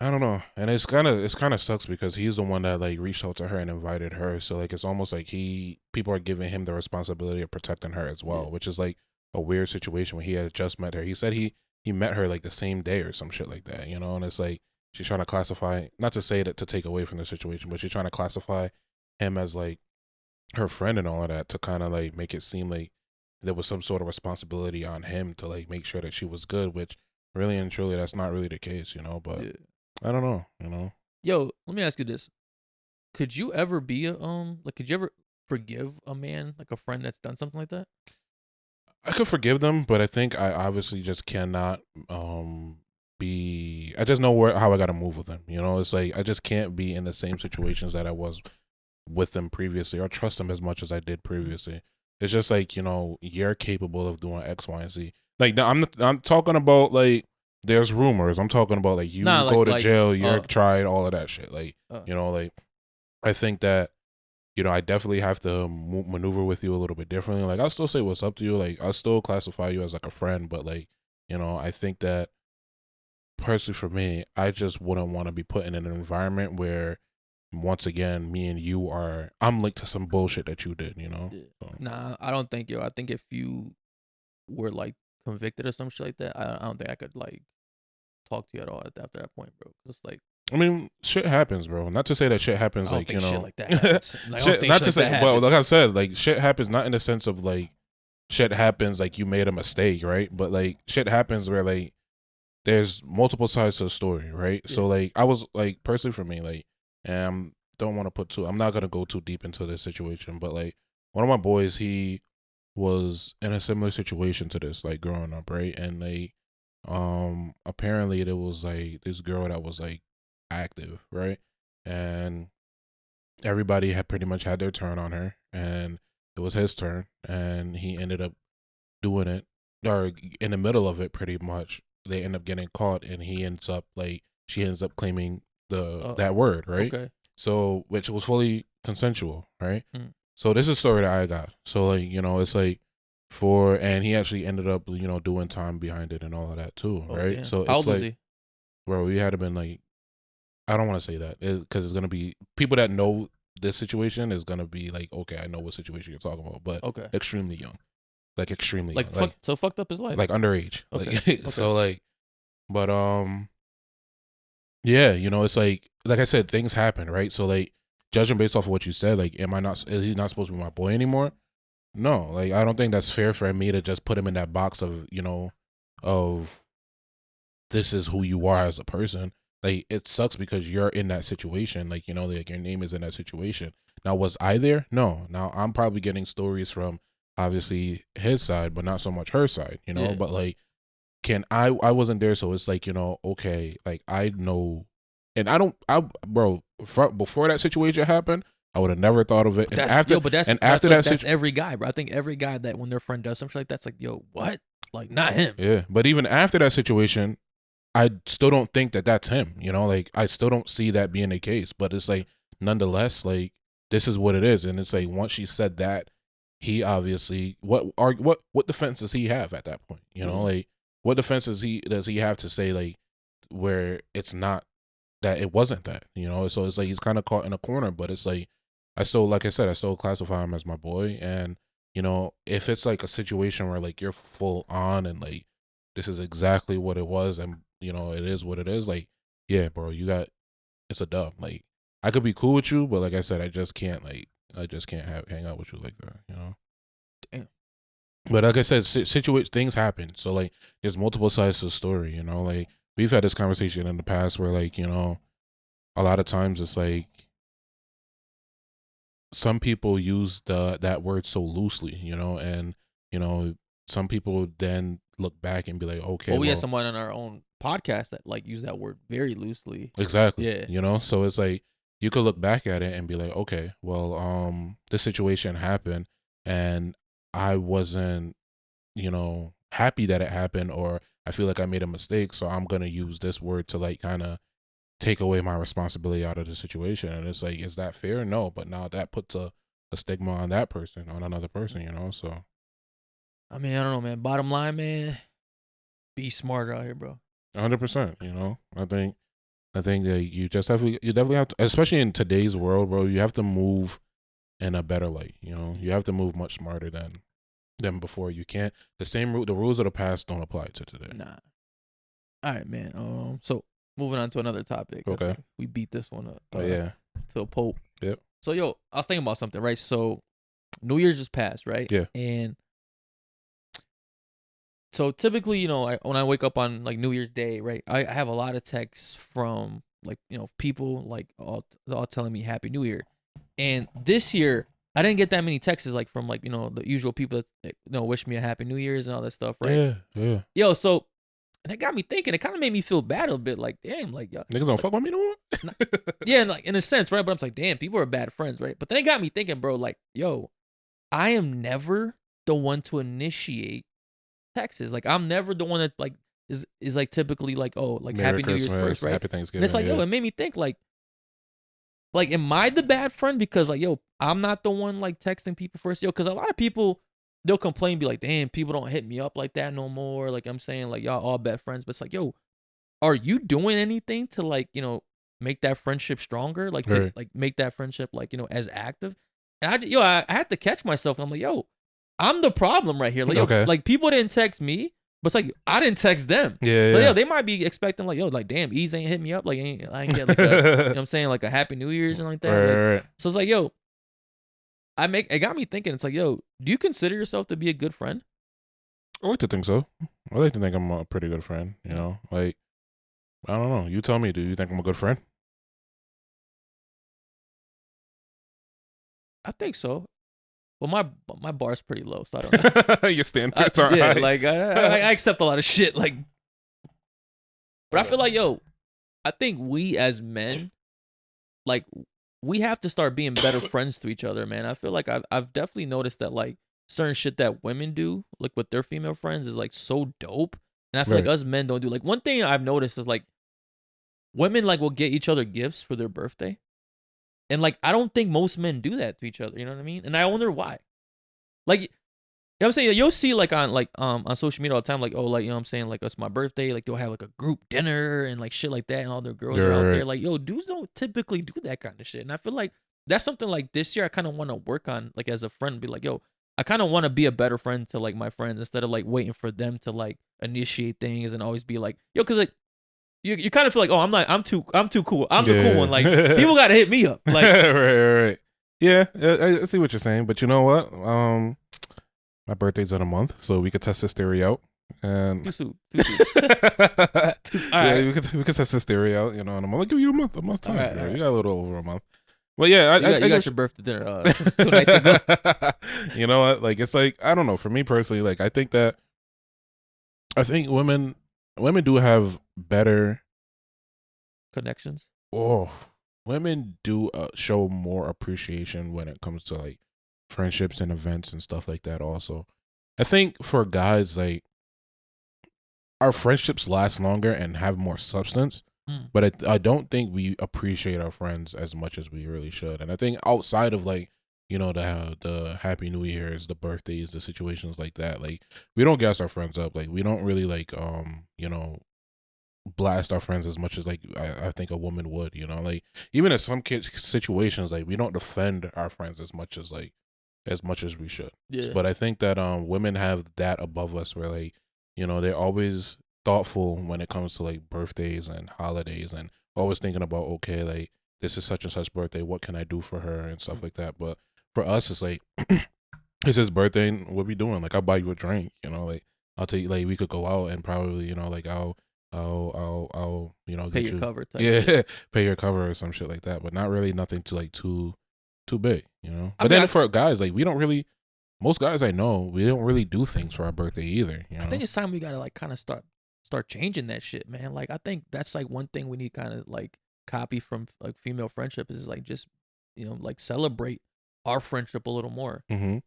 I don't know, and it's kind of sucks because he's the one that like reached out to her and invited her. So like, it's almost like people are giving him the responsibility of protecting her as well, Yeah. which is like a weird situation when he had just met her. He said he met her like the same day or some shit like that, you know. And it's like she's trying to classify, not to say that to take away from the situation, but she's trying to classify him as like her friend and all of that to kind of like make it seem like there was some sort of responsibility on him to like make sure that she was good, which really and truly that's not really the case, you know. But Yeah. I don't know, you know. Yo, let me ask you this: could you ever be a like? Could you ever forgive a man, like a friend that's done something like that? I could forgive them, but I think I obviously just cannot be. I just know how I got to move with them. You know, it's like I just can't be in the same situations that I was with them previously, or trust them as much as I did previously. It's just like, you know, you're capable of doing X, Y, and Z. Like I'm talking about like there's rumors. I'm talking about like you Nah, go to like, jail, you're tried, all of that shit. Like uh, you know, like I think that, you know, I definitely have to maneuver with you a little bit differently. Like, I'll still say what's up to you. Like, I'll still classify you as like a friend, but like, you know, I think that personally for me, I just wouldn't want to be put in an environment where, once again, me and you I'm linked to some bullshit that you did, you know? yeah. So, Nah, I don't think, yo. I think if you were like convicted or some shit like that, I don't think I could like talk to you at all after that point, bro. It's like I mean, shit happens, bro. Not to say that shit happens, I don't like, think you know. shit like that happens. Like, I don't Shit, think not shit to like say, that well, happens. like I said, like, shit happens not in the sense of, like, shit happens, like, you made a mistake, right? But, like, shit happens where, like, there's multiple sides to the story, right? Yeah. So, like, I was, like, personally for me, like, don't want to I'm not going to go too deep into this situation, but, like, one of my boys, he was in a similar situation to this, like, growing up, right? And, like, apparently there was, like, this girl that was, like, active, right? And everybody had pretty much had their turn on her, and it was his turn, and he ended up doing it, or in the middle of it, pretty much. They end up getting caught, and she ends up claiming that word, right? Okay. So, which was fully consensual, right? Mm. So this is a story that I got. So, like, you know, it's like and he actually ended up, you know, doing time behind it and all of that too, Oh, right? damn. So How it's old was like, he? bro, we had to been like, I don't want to say that because it's gonna be people that know this situation is gonna be like, okay, I know what situation you're talking about, but Okay. extremely young, like extremely Like, young, so fucked up his life. like underage, Okay. like Okay. so like, but yeah, you know, it's like I said, things happen, right? So like, judging based off of what you said, like, is he not supposed to be my boy anymore? No, like, I don't think that's fair for me to just put him in that box of, you know, of this is who you are as a person. Like, it sucks because you're in that situation. Like, you know, like, your name is in that situation. Now, was I there? No. Now, I'm probably getting stories from obviously his side, but not so much her side, you know? Yeah. But like, I wasn't there, so it's like, you know, okay, like, I know, and bro, before that situation happened, I would have never thought of it. But And that's after, yo, but that's and that's after like, that that's situation, every guy, bro. I think every guy that when their friend does something like that's like, yo, what? Like, not him. yeah, but even after that situation, I still don't think that that's him, you know, like, I still don't see that being the case, but it's like, nonetheless, like, this is what it is. And it's like, once she said that, he obviously, what defense does he have at that point? You know, like, what defense does he have to say, like, where it's not that it wasn't that, you know? So it's like, he's kind of caught in a corner, but it's like, like I said, I still classify him as my boy. And, you know, if it's like a situation where like you're full on and like, this is exactly what it was, and, you know, it is what it is, like, yeah, bro, it's a dub. Like, I could be cool with you, but like I said, I just can't hang out with you like that, you know? Damn. But like I said, things happen. So like, there's multiple sides to the story. You know, like we've had this conversation in the past where like, you know, a lot of times it's like some people use that word so loosely, you know, and you know, some people then look back and be like, okay, Well, we had someone on our own podcast that like used that word very loosely. exactly. Yeah. You know, so it's like you could look back at it and be like, okay, well, this situation happened and I wasn't, you know, happy that it happened, or I feel like I made a mistake, so I'm gonna use this word to like kind of take away my responsibility out of the situation. And it's like, is that fair? No, but now that puts a stigma on that person, on another person, you know. So I mean, I don't know, man. Bottom line, man, be smarter out here, bro. 100%, you know. I think that you definitely have to, especially in today's world, bro, you have to move in a better light, you know. You have to move much smarter than before. You can't, the rules of the past don't apply to today. Nah. All right, man. So moving on to another topic. Okay. I think we beat this one up. Oh yeah. To a pulp. Yep. So yo, I was thinking about something, right? So New Year's just passed, right? Yeah. And so typically, you know, when I wake up on like New Year's Day, right, I have a lot of texts from like, you know, people like all telling me Happy New Year. And this year, I didn't get that many texts like from like, you know, the usual people that, you know, wish me a Happy New Year's and all that stuff, right? Yeah, yeah. Yo, so and it got me thinking. It kind of made me feel bad a bit. Like, damn, like yo, Niggas don't fuck with me no more. yeah, and like in a sense, right? But I'm like, damn, people are bad friends, right? But then it got me thinking, bro. Like, yo, I am never the one to initiate texts. Like, I'm never the one that like is like typically like, oh, like Merry Happy New Year's Christmas, first, right? Happy Thanksgiving. And it's like, yeah. yo, it made me think like, am I the bad friend because like, yo, I'm not the one like texting people first, yo? Because a lot of people they'll complain, be like, damn, people don't hit me up like that no more. Like I'm saying, like y'all all best friends, but it's like, yo, are you doing anything to like, you know, make that friendship stronger? Like, to, Right. like make that friendship like, you know, as active? And I had to catch myself. I'm like, yo, I'm the problem right here. Like, yo, Okay. like people didn't text me, but it's like I didn't text them. Yeah, Like, yeah. yo, they might be expecting like, yo, like damn, EAZY ain't hit me up. Like, I ain't get like, a, you know what I'm saying, like a Happy New Year's and like that. Right, Like, right. so it's like, yo, it got me thinking. It's like, yo, do you consider yourself to be a good friend? I like to think so. I like to think I'm a pretty good friend, you know? Like, I don't know. You tell me, do you think I'm a good friend? I think so. Well, my bar's pretty low, so I don't know. Your standards are yeah, high. like I accept a lot of shit, like, but I feel like, yo, I think we as men, like, we have to start being better friends to each other, man. I feel like I've definitely noticed that like certain shit that women do, like with their female friends, is like so dope, and I feel like Right. us men don't do. Like one thing I've noticed is like women like will get each other gifts for their birthday. And like I don't think most men do that to each other, you know what I mean? And I wonder why. Like, you know what I'm saying? You'll see like on social media all the time, like, oh, like, you know what I'm saying, like it's my birthday, like they'll have like a group dinner and like shit like that, and all their girls are out there. Right. Like, yo, dudes don't typically do that kind of shit. And I feel like that's something like this year I kind of want to work on, like as a friend, be like, yo, I kind of want to be a better friend to like my friends instead of like waiting for them to like initiate things and always be like, yo, cause like you kind of feel like, oh, I'm too cool. I'm the cool one. Like people gotta hit me up. Like right. Yeah, I see what you're saying, but you know what? My birthday's in a month, so we could test this theory out. And too soon. yeah, right. we could test this theory out. You know, and I'm gonna give you a month time. All right. You got a little over a month. But yeah, You got your birthday dinner 2 nights ago. You know what? Like it's like I don't know. For me personally, like I think women do have better Connections. women do show more appreciation when it comes to like friendships and events and stuff like that. Also, I think for guys, like our friendships last longer and have more substance. But I don't think we appreciate our friends as much as we really should. And I think outside of like, you know, the Happy New Year's, the birthdays, the situations like that, like we don't gas our friends up. Like we don't really like you know, blast our friends as much as like I think a woman would, you know, like even in some situations, like we don't defend our friends as much as we should. Yeah. But I think that women have that above us where like, you know, they're always thoughtful when it comes to like birthdays and holidays and always thinking about, okay, like this is such and such birthday, what can I do for her and stuff like that. But for us, it's like it's his birthday, and what we doing? Like, I'll buy you a drink, you know, like I'll tell you, like, we could go out and probably, you know, like I'll you know, Pay get your you, cover type yeah, shit. pay your cover or some shit like that, but not really nothing to like too big, you know. I But mean, then for guys, like, we don't really, most guys I know, we don't really do things for our birthday either, you know. I think it's time we gotta like kind of start changing that shit, man. Like I think that's like one thing we need kind of like copy from like female friendship is like just like celebrate our friendship a little more. Mm-hmm.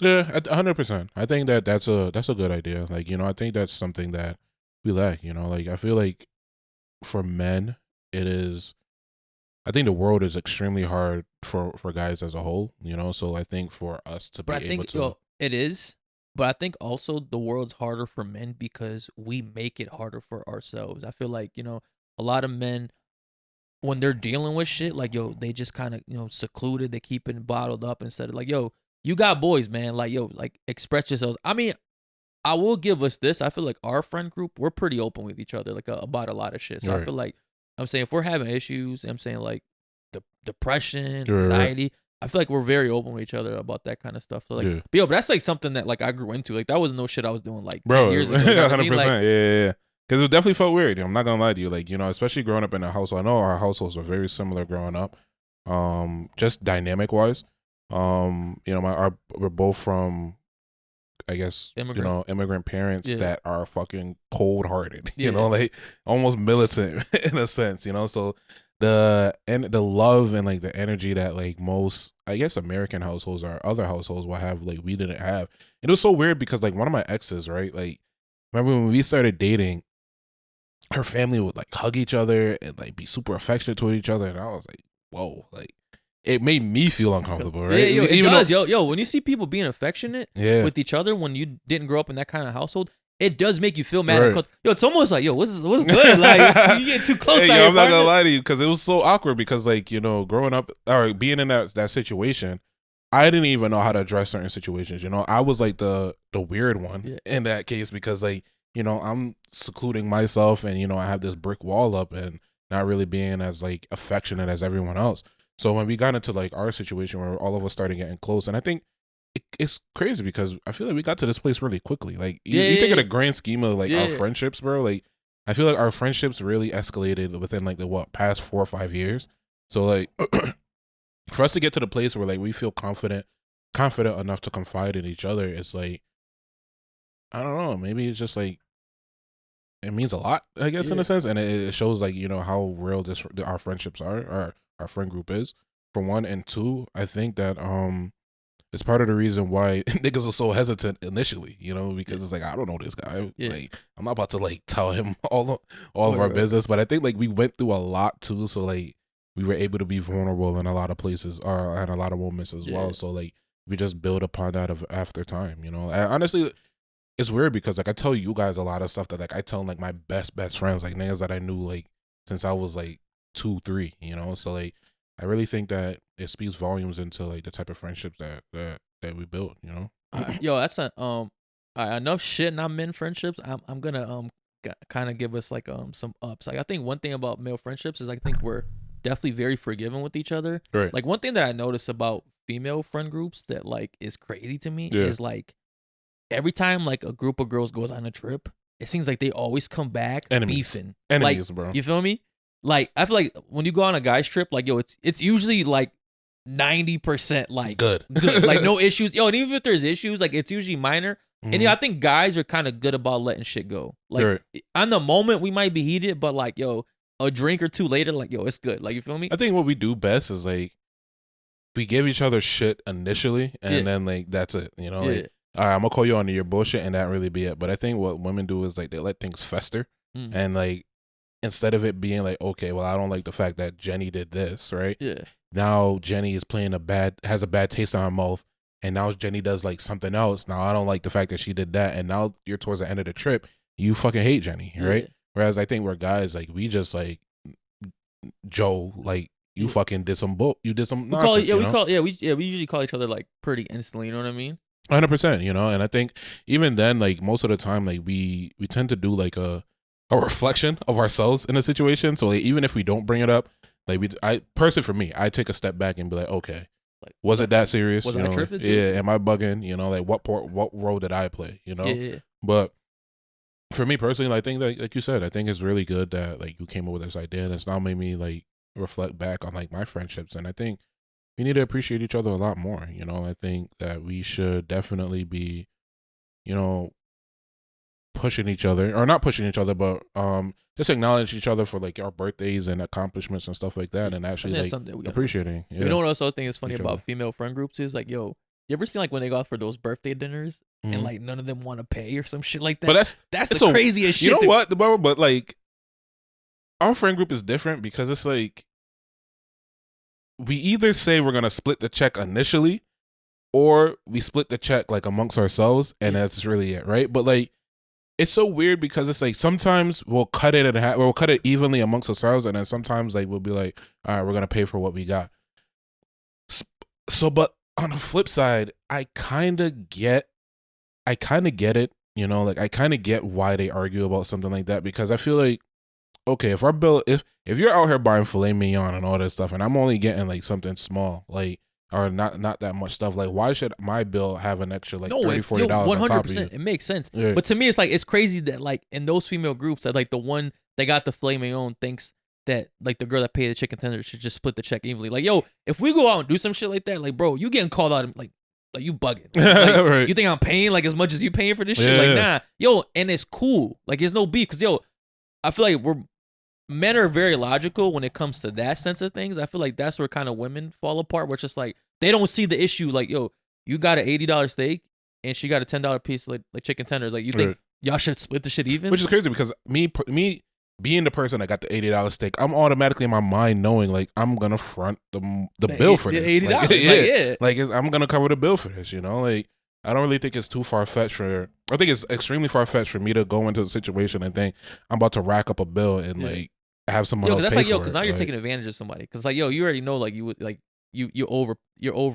Yeah, 100%. I think that's a good idea. Like, you know, I think that's something that we lack. You know, like I feel like for men, it is. I think the world is extremely hard for guys as a whole. You know, so I think for us to be But I able think to, it is. But I think also the world's harder for men because we make it harder for ourselves. I feel like a lot of men when they're dealing with shit, like they just kind of secluded. They keep it bottled up instead of like you got boys, man. Like like express yourselves. I mean, I will give us this. I feel like our friend group, we're pretty open with each other, like about a lot of shit. So I right, feel like I'm saying if we're having issues, I'm saying like depression, right. anxiety. I feel like we're very open with each other about that kind of stuff. So like, Yeah. but that's like something that like I grew into. Like that was no shit I was doing like 10 Bro, years ago. You know what I mean? 100%. Like, Yeah. Because it definitely felt weird. I'm not gonna lie to you. Like, you know, especially growing up in a household. I know our households were very similar growing up. Just dynamic wise. You know, we're both from, I guess, immigrant parents that are fucking cold hearted. You know, like almost militant in a sense. You know, so the love and like the energy that like most, I guess, American households or other households will have, like we didn't have. It was so weird because like one of my exes, right? Like, remember when we started dating, her family would like hug each other and like be super affectionate toward each other, and I was like, whoa, like it made me feel uncomfortable, right? Yeah, it Even does, yo. When you see people being affectionate Yeah. with each other when you didn't grow up in that kind of household, it does make you feel mad. Right. Yo, it's almost like, what's good? Like you get too close. Hey, out yo, your I'm not gonna partner. lie to you because it was so awkward because like, you know, growing up or being in that situation, I didn't even know how to address certain situations. You know, I was like the weird one in that case because like, you know, I'm secluding myself and, you know, I have this brick wall up and not really being as like affectionate as everyone else. So when we got into like our situation where all of us started getting close, and I think it's crazy because I feel like we got to this place really quickly. Like you think of the grand scheme of like our friendships, bro. Like I feel like our friendships really escalated within like the past 4 or 5 years. So like for us to get to the place where like we feel confident enough to confide in each other, it's like, I don't know, maybe it's just like it means a lot, I guess, in a sense, and it shows like, you know, how real our friendships are, or our friend group is, for one. And two, I think that it's part of the reason why niggas are so hesitant initially, you know, because it's like, I don't know this guy, like I'm not about to like tell him all of our business. But I think like we went through a lot too, so like we were able to be vulnerable in a lot of places or at a lot of moments as well. So like we just build upon that after time, you know. Honestly, it's weird because like I tell you guys a lot of stuff that like I tell like my best friends, like niggas that I knew like since I was like 2, 3, you know. So like I really think that it speaks volumes into like the type of friendships that we built, you know. Yo, that's enough shit in our men friendships. I'm gonna kind of give us like some ups. Like I think one thing about male friendships is I think we're definitely very forgiving with each other. Right. Like one thing that I notice about female friend groups that like is crazy to me is like every time like a group of girls goes on a trip, it seems like they always come back beefing. Enemies, like, bro. You feel me? Like I feel like when you go on a guy's trip, like yo, it's usually like 90% like good, like no issues. Yo, and even if there's issues, like it's usually minor. And I think guys are kind of good about letting shit go. Like on the moment we might be heated, but like yo, a drink or two later, like yo, it's good. Like you feel me? I think what we do best is like we give each other shit initially, and then like that's it. You know, like, all right, I'm gonna call you on your bullshit, and that really be it. But I think what women do is like they let things fester, and like instead of it being like, okay, well, I don't like the fact that Jenny did this, right? Yeah. Now Jenny is has a bad taste in her mouth, and now Jenny does like something else. Now I don't like the fact that she did that, and now you're towards the end of the trip, you fucking hate Jenny, right? Whereas I think we're guys, like we just like Joe, like you fucking did some you did some nonsense. We usually call each other like pretty instantly. You know what I mean? 100%, you know. And I think even then, like most of the time, like we tend to do like a reflection of ourselves in a situation. So like, even if we don't bring it up, like I personally, for me, I take a step back and be like, okay, Like, Was it that serious? Was you I know, tripping? Yeah, am I bugging? You know, like what role did I play? You know, Yeah. but for me personally, I think that, like you said, I think it's really good that like you came up with this idea, and it's now made me like reflect back on like my friendships, and I think we need to appreciate each other a lot more. You know, I think that we should definitely be, you know, pushing each other, or not pushing each other, but just acknowledge each other for like our birthdays and accomplishments and stuff like that, and actually like appreciating. You know what else I think is funny Each about other. female friend groups is like, yo, you ever seen like when they go out for those birthday dinners and Mhm. like none of them want to pay or some shit like that? But that's it's the craziest shit. You know what, bro? But like, our friend group is different because it's like we either say we're gonna split the check initially, or we split the check like amongst ourselves, and that's really it, right? But like, it's so weird because it's like sometimes we'll cut it in half, we'll cut it evenly amongst ourselves, and then sometimes like we'll be like, all right, we're gonna pay for what we got. So, but on the flip side, I kind of get it, you know, like I kind of get why they argue about something like that, because I feel like, okay, if our bill, if you're out here buying filet mignon and all this stuff, and I'm only getting like something small, like, or not that much stuff, like why should my bill have an extra like $30-$40 on top of you? It makes sense. Yeah. But to me, it's like, it's crazy that like in those female groups that like the one that got the filet mignon thinks that like the girl that paid the chicken tender should just split the check evenly. Like, yo, if we go out and do some shit like that, like, bro, you getting called out like you bugging. Like, Right. You think I'm paying like as much as you paying for this shit? Like, nah, yo, and it's cool. Like, there's no beef, because yo, I feel like men are very logical when it comes to that sense of things. I feel like that's where kind of women fall apart, where it's just like they don't see the issue. Like, yo, you got an $80 steak and she got a $10 piece like chicken tenders. Like, you think y'all should split the shit even? Which is crazy, because me being the person that got the $80 steak, I'm automatically in my mind knowing like I'm gonna front the bill for this. $80. Like I'm gonna cover the bill for this. You know, like I don't really think it's too far fetched for. I think it's extremely far fetched for me to go into a situation and think I'm about to rack up a bill and like have someone else that's pay like, yo, for because it. now you're Like, taking advantage of somebody. Because like, yo, you already know like you would like you're over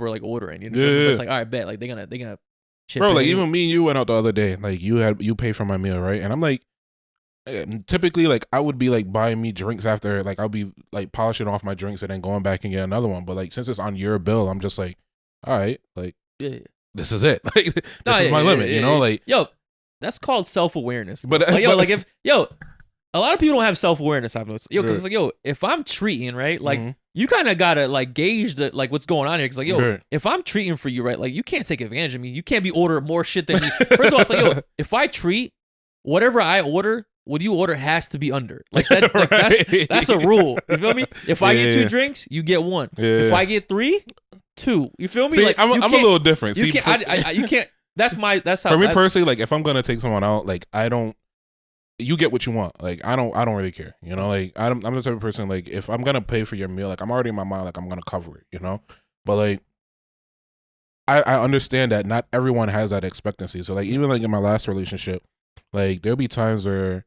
like ordering. You know? Yeah. It's like, all right, bet, like they're gonna chip bro, in. like even me and you went out the other day. Like you paid for my meal, right? And I'm like, typically like I would be like buying me drinks after, like I'll be like polishing off my drinks and then going back and get another one. But like since it's on your bill, I'm just like, all right, like this is it. Like this is my limit, you know? Like, yo, that's called self-awareness. But like, yo, but, like if a lot of people don't have self-awareness, I've noticed. Yo, because like, yo, if I'm treating, right, like you kind of gotta like gauge the like what's going on here. Because like, yo, if I'm treating for you, right, like you can't take advantage of me. You can't be ordering more shit than me. First of all, it's like, yo, if I treat, whatever I order, what you order has to be under. Like that. Like that's a rule. You feel me? If I get 2 drinks, you get 1. If I get 3, 2. You feel me? See, like I'm a little different. You See, can't. You can't. That's how. For me personally, like if I'm gonna take someone out, like I don't. You get what you want. Like I don't really care. You know, like I'm the type of person, like if I'm gonna pay for your meal, like I'm already in my mind, like I'm gonna cover it. You know, but like I understand that not everyone has that expectancy. So like even like in my last relationship, like there'll be times where,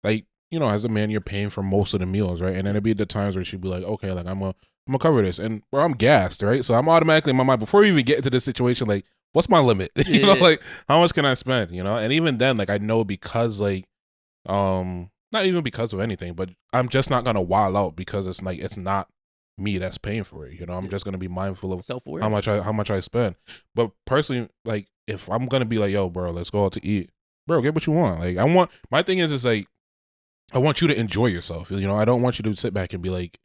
like, you know, as a man, you're paying for most of the meals, right? And then there'll be the times where she'd be like, okay, like I'm gonna cover this, and where I'm gassed, right? So I'm automatically in my mind, before we even get into this situation, like what's my limit? You know, like how much can I spend? You know, and even then, like I know, because like not even because of anything, but I'm just not gonna wild out, because it's like it's not me that's paying for it. You know, I'm just gonna be mindful of how much I spend. But personally, like if I'm gonna be like, yo, bro, let's go out to eat, bro, get what you want. Like my thing is like I want you to enjoy yourself. You know, I don't want you to sit back and be like,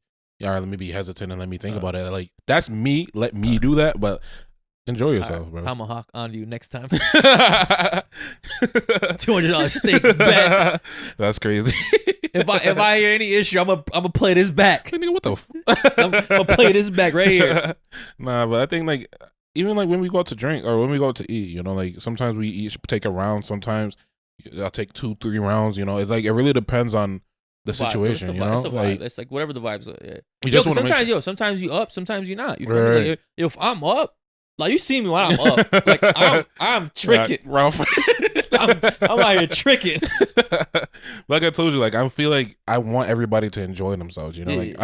all right, let me be hesitant and let me think about it. Like that's me. Let me do that, but enjoy yourself, bro. Tomahawk on you next time. $200 steak back. That's crazy. If I hear any issue, I'm gonna play this back. Nigga, what the? I'm gonna play this back right here. Nah, but I think like even like when we go out to drink or when we go out to eat, you know, like sometimes we each take a round. Sometimes I'll take 2-3 rounds. You know, it's like it really depends on the situation. You know, like it's like whatever the vibes are. Yeah. Sometimes you up, sometimes you not. You feel me? Like, if I'm up. Like you see me when I'm up, like I'm tricking, Ralph. I'm out here tricking. Like I told you, like I feel like I want everybody to enjoy themselves. You know, like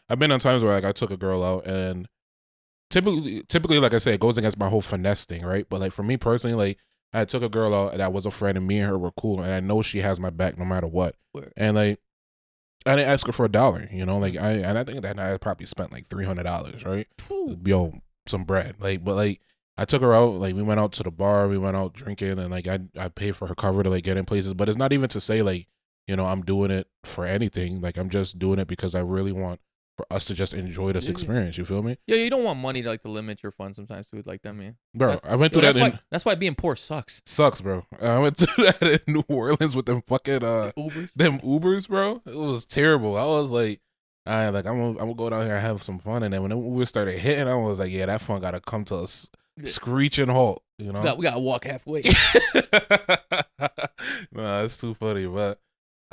I've been on times where like I took a girl out, and typically, like I said, it goes against my whole finesse thing, right? But like for me personally, like I took a girl out that was a friend, and me and her were cool, and I know she has my back no matter what. And like I didn't ask her for $1, you know, like I think that I probably spent like $300, right? Yo. some bread. Like, but like I took her out, like we went out to the bar, we went out drinking, and like I paid for her cover to like get in places. But it's not even to say like, you know, I'm doing it for anything. Like I'm just doing it because I really want for us to just enjoy this experience. You feel me? Yeah, you don't want money to like to limit your fun sometimes too, like that, man. Bro, I went through that. That's why being poor sucks. Sucks, bro. I went through that in New Orleans with them fucking Ubers. them Ubers, bro. It was terrible. I was like, I'm gonna go down here and have some fun. And then when the Uber started hitting, I was like, yeah, that fun gotta come to a screeching halt. You know, we gotta walk halfway. Nah, it's too funny, but.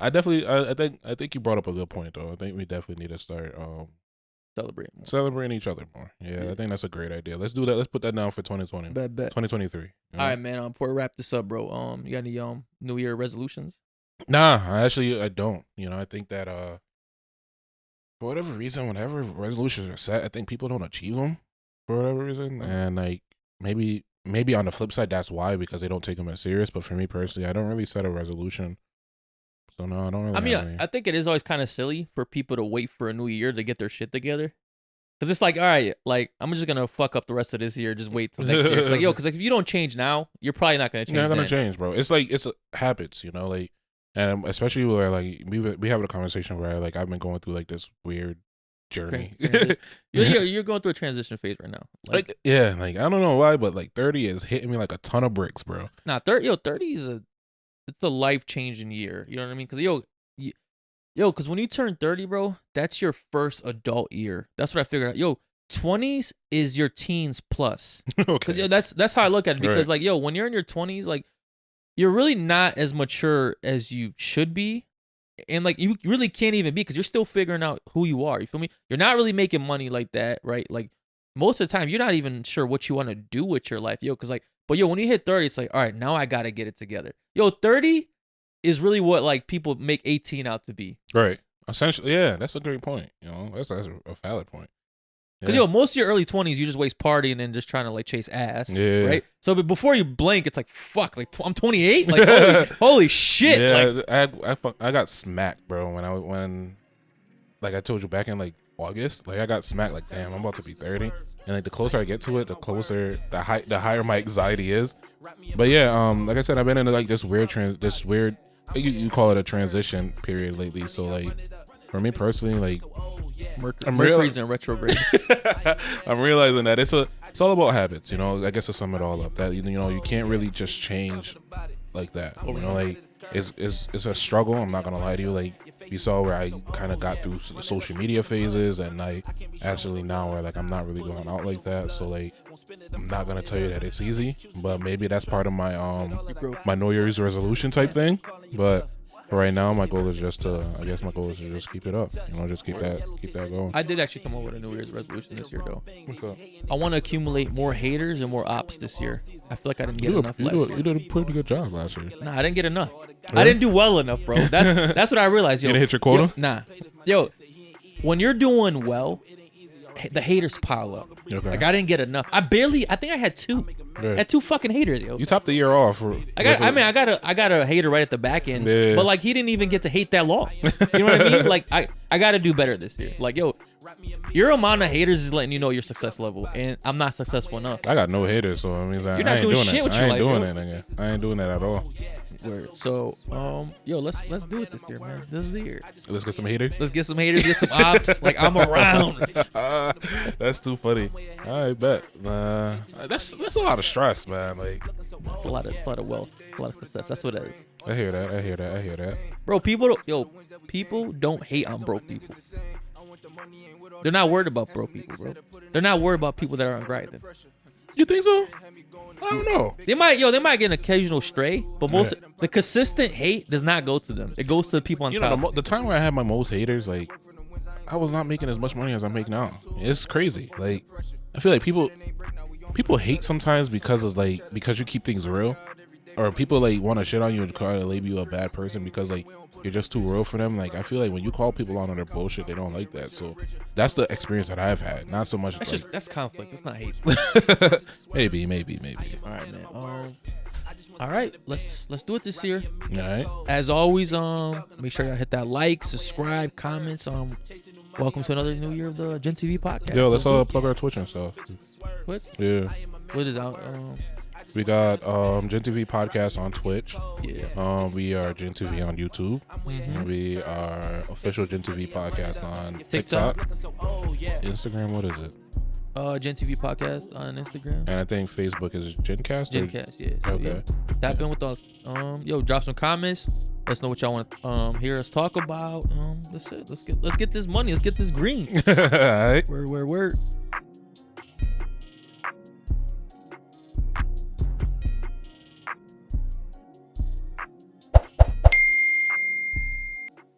I think you brought up a good point though. I think we definitely need to start celebrating each other more. Yeah, I think that's a great idea. Let's do that. Let's put that down for 2020. Bet. 2023. All right, man. Before we wrap this up, bro. You got any New Year resolutions? Nah, I don't. You know, I think that for whatever reason, whenever resolutions are set, I think people don't achieve them for whatever reason, and like maybe on the flip side, that's why, because they don't take them as serious. But for me personally, I don't really set a resolution. So no, I don't really. I mean, I think it is always kind of silly for people to wait for a new year to get their shit together. Cause it's like, all right, like I'm just gonna fuck up the rest of this year. Just wait till next year. It's like, yo, cause like if you don't change now, you're probably not gonna change. You're not gonna change, bro. It's like it's habits, you know, like, and especially where like we have a conversation where like I've been going through like this weird journey. You're going through a transition phase right now. Like yeah, like I don't know why, but like 30 is hitting me like a ton of bricks, bro. Nah, 30 is it's a life-changing year. You know what I mean? Because, because when you turn 30, bro, that's your first adult year. That's what I figured out. Yo, 20s is your teens plus. Okay. That's how I look at it. Because, like, when you're in your 20s, like, you're really not as mature as you should be. And, like, you really can't even be because you're still figuring out who you are. You feel me? You're not really making money like that, right? Like, most of the time, you're not even sure what you want to do with your life. Because, like, but when you hit 30, it's like, all right, now I got to get it together. 30 is really what like people make 18 out to be. Right. Essentially, yeah, that's a great point. You know, that's a valid point. Because most of your early 20s, you just waste partying and just trying to like chase ass. Yeah. Right. So, but before you blink, it's like fuck. Like I'm 28. Like holy shit. Yeah. Like, I got smacked, bro. When like I told you back in like August, like I got smacked. Like damn, I'm about to be 30. And like the closer I get to it, the higher my anxiety is. But yeah, like I said, I've been in like this weird you call it a transition period lately. So like for me personally, like Mercury's in retrograde. I'm realizing that it's all about habits. You know, I guess to sum it all up, that you know you can't really just change like that. You know, like it's a struggle. I'm not gonna lie to you. Like you saw where I kind of got through the social media phases, and like actually now where like I'm not really going out like that. So like I'm not gonna tell you that it's easy, but maybe that's part of my my New Year's resolution type thing. But for right now, my goal is just to keep it up. You know, just keep that going. I did actually come up with a New Year's resolution this year, though. What's up? I want to accumulate more haters and more ops this year. I feel like I didn't get enough last year. You did a pretty good job last year. Nah, I didn't get enough. Really? I didn't do well enough, bro. That's what I realized. Yo, you didn't hit your quota? When you're doing well, the haters pile up. Okay. Like I didn't get enough. I think I had two. Yeah. I had two fucking haters, yo. You topped the year off. I got a hater right at the back end, yeah. but like he didn't even get to hate that long. You know what I mean? Like I got to do better this year. Like yo, your amount of haters is letting you know your success level, and I'm not successful enough. I got no haters, so it means you're not doing shit with your life. I ain't doing that at all. Word. So, let's do it this year, man. This is the year. Let's get some haters. Let's get some haters, get some ops. Like I'm around. That's too funny. I bet. That's a lot of stress, man. Like it's a lot of wealth, a lot of success. That's what it is. I hear that. Bro, people don't hate on broke people. They're not worried about broke people, bro. They're not worried about people that are grinding. You think so? I don't know. They might get an occasional stray, but the consistent hate does not go to them. It goes to the people on top. Know, the time where I had my most haters, like I was not making as much money as I make now. It's crazy. Like I feel like people hate sometimes because you keep things real, or people like want to shit on you and try to label you a bad person because like you're just too real for them. Like I feel like when you call people out on their bullshit, they don't like that. So that's the experience that I've had. Not so much. That's conflict. It's not hate. maybe. All right, man. All right, let's do it this year. All right. As always, make sure y'all hit that like, subscribe, comments. Welcome to another new year of the GinTV podcast. Yo, let's plug our Twitch and stuff. What? Yeah. What is out? We got GinTV podcast on Twitch. Yeah. We are GinTV on YouTube. Mhm. We are official GinTV podcast on TikTok. Instagram, what is it? GinTV podcast on Instagram. And I think Facebook is Gincast. Gincast, yeah. So, Okay. yeah. Tap in with us. Yo, drop some comments. Let us know what y'all want to hear us talk about. That's it. Let's get this money. Let's get this green. All right. Word.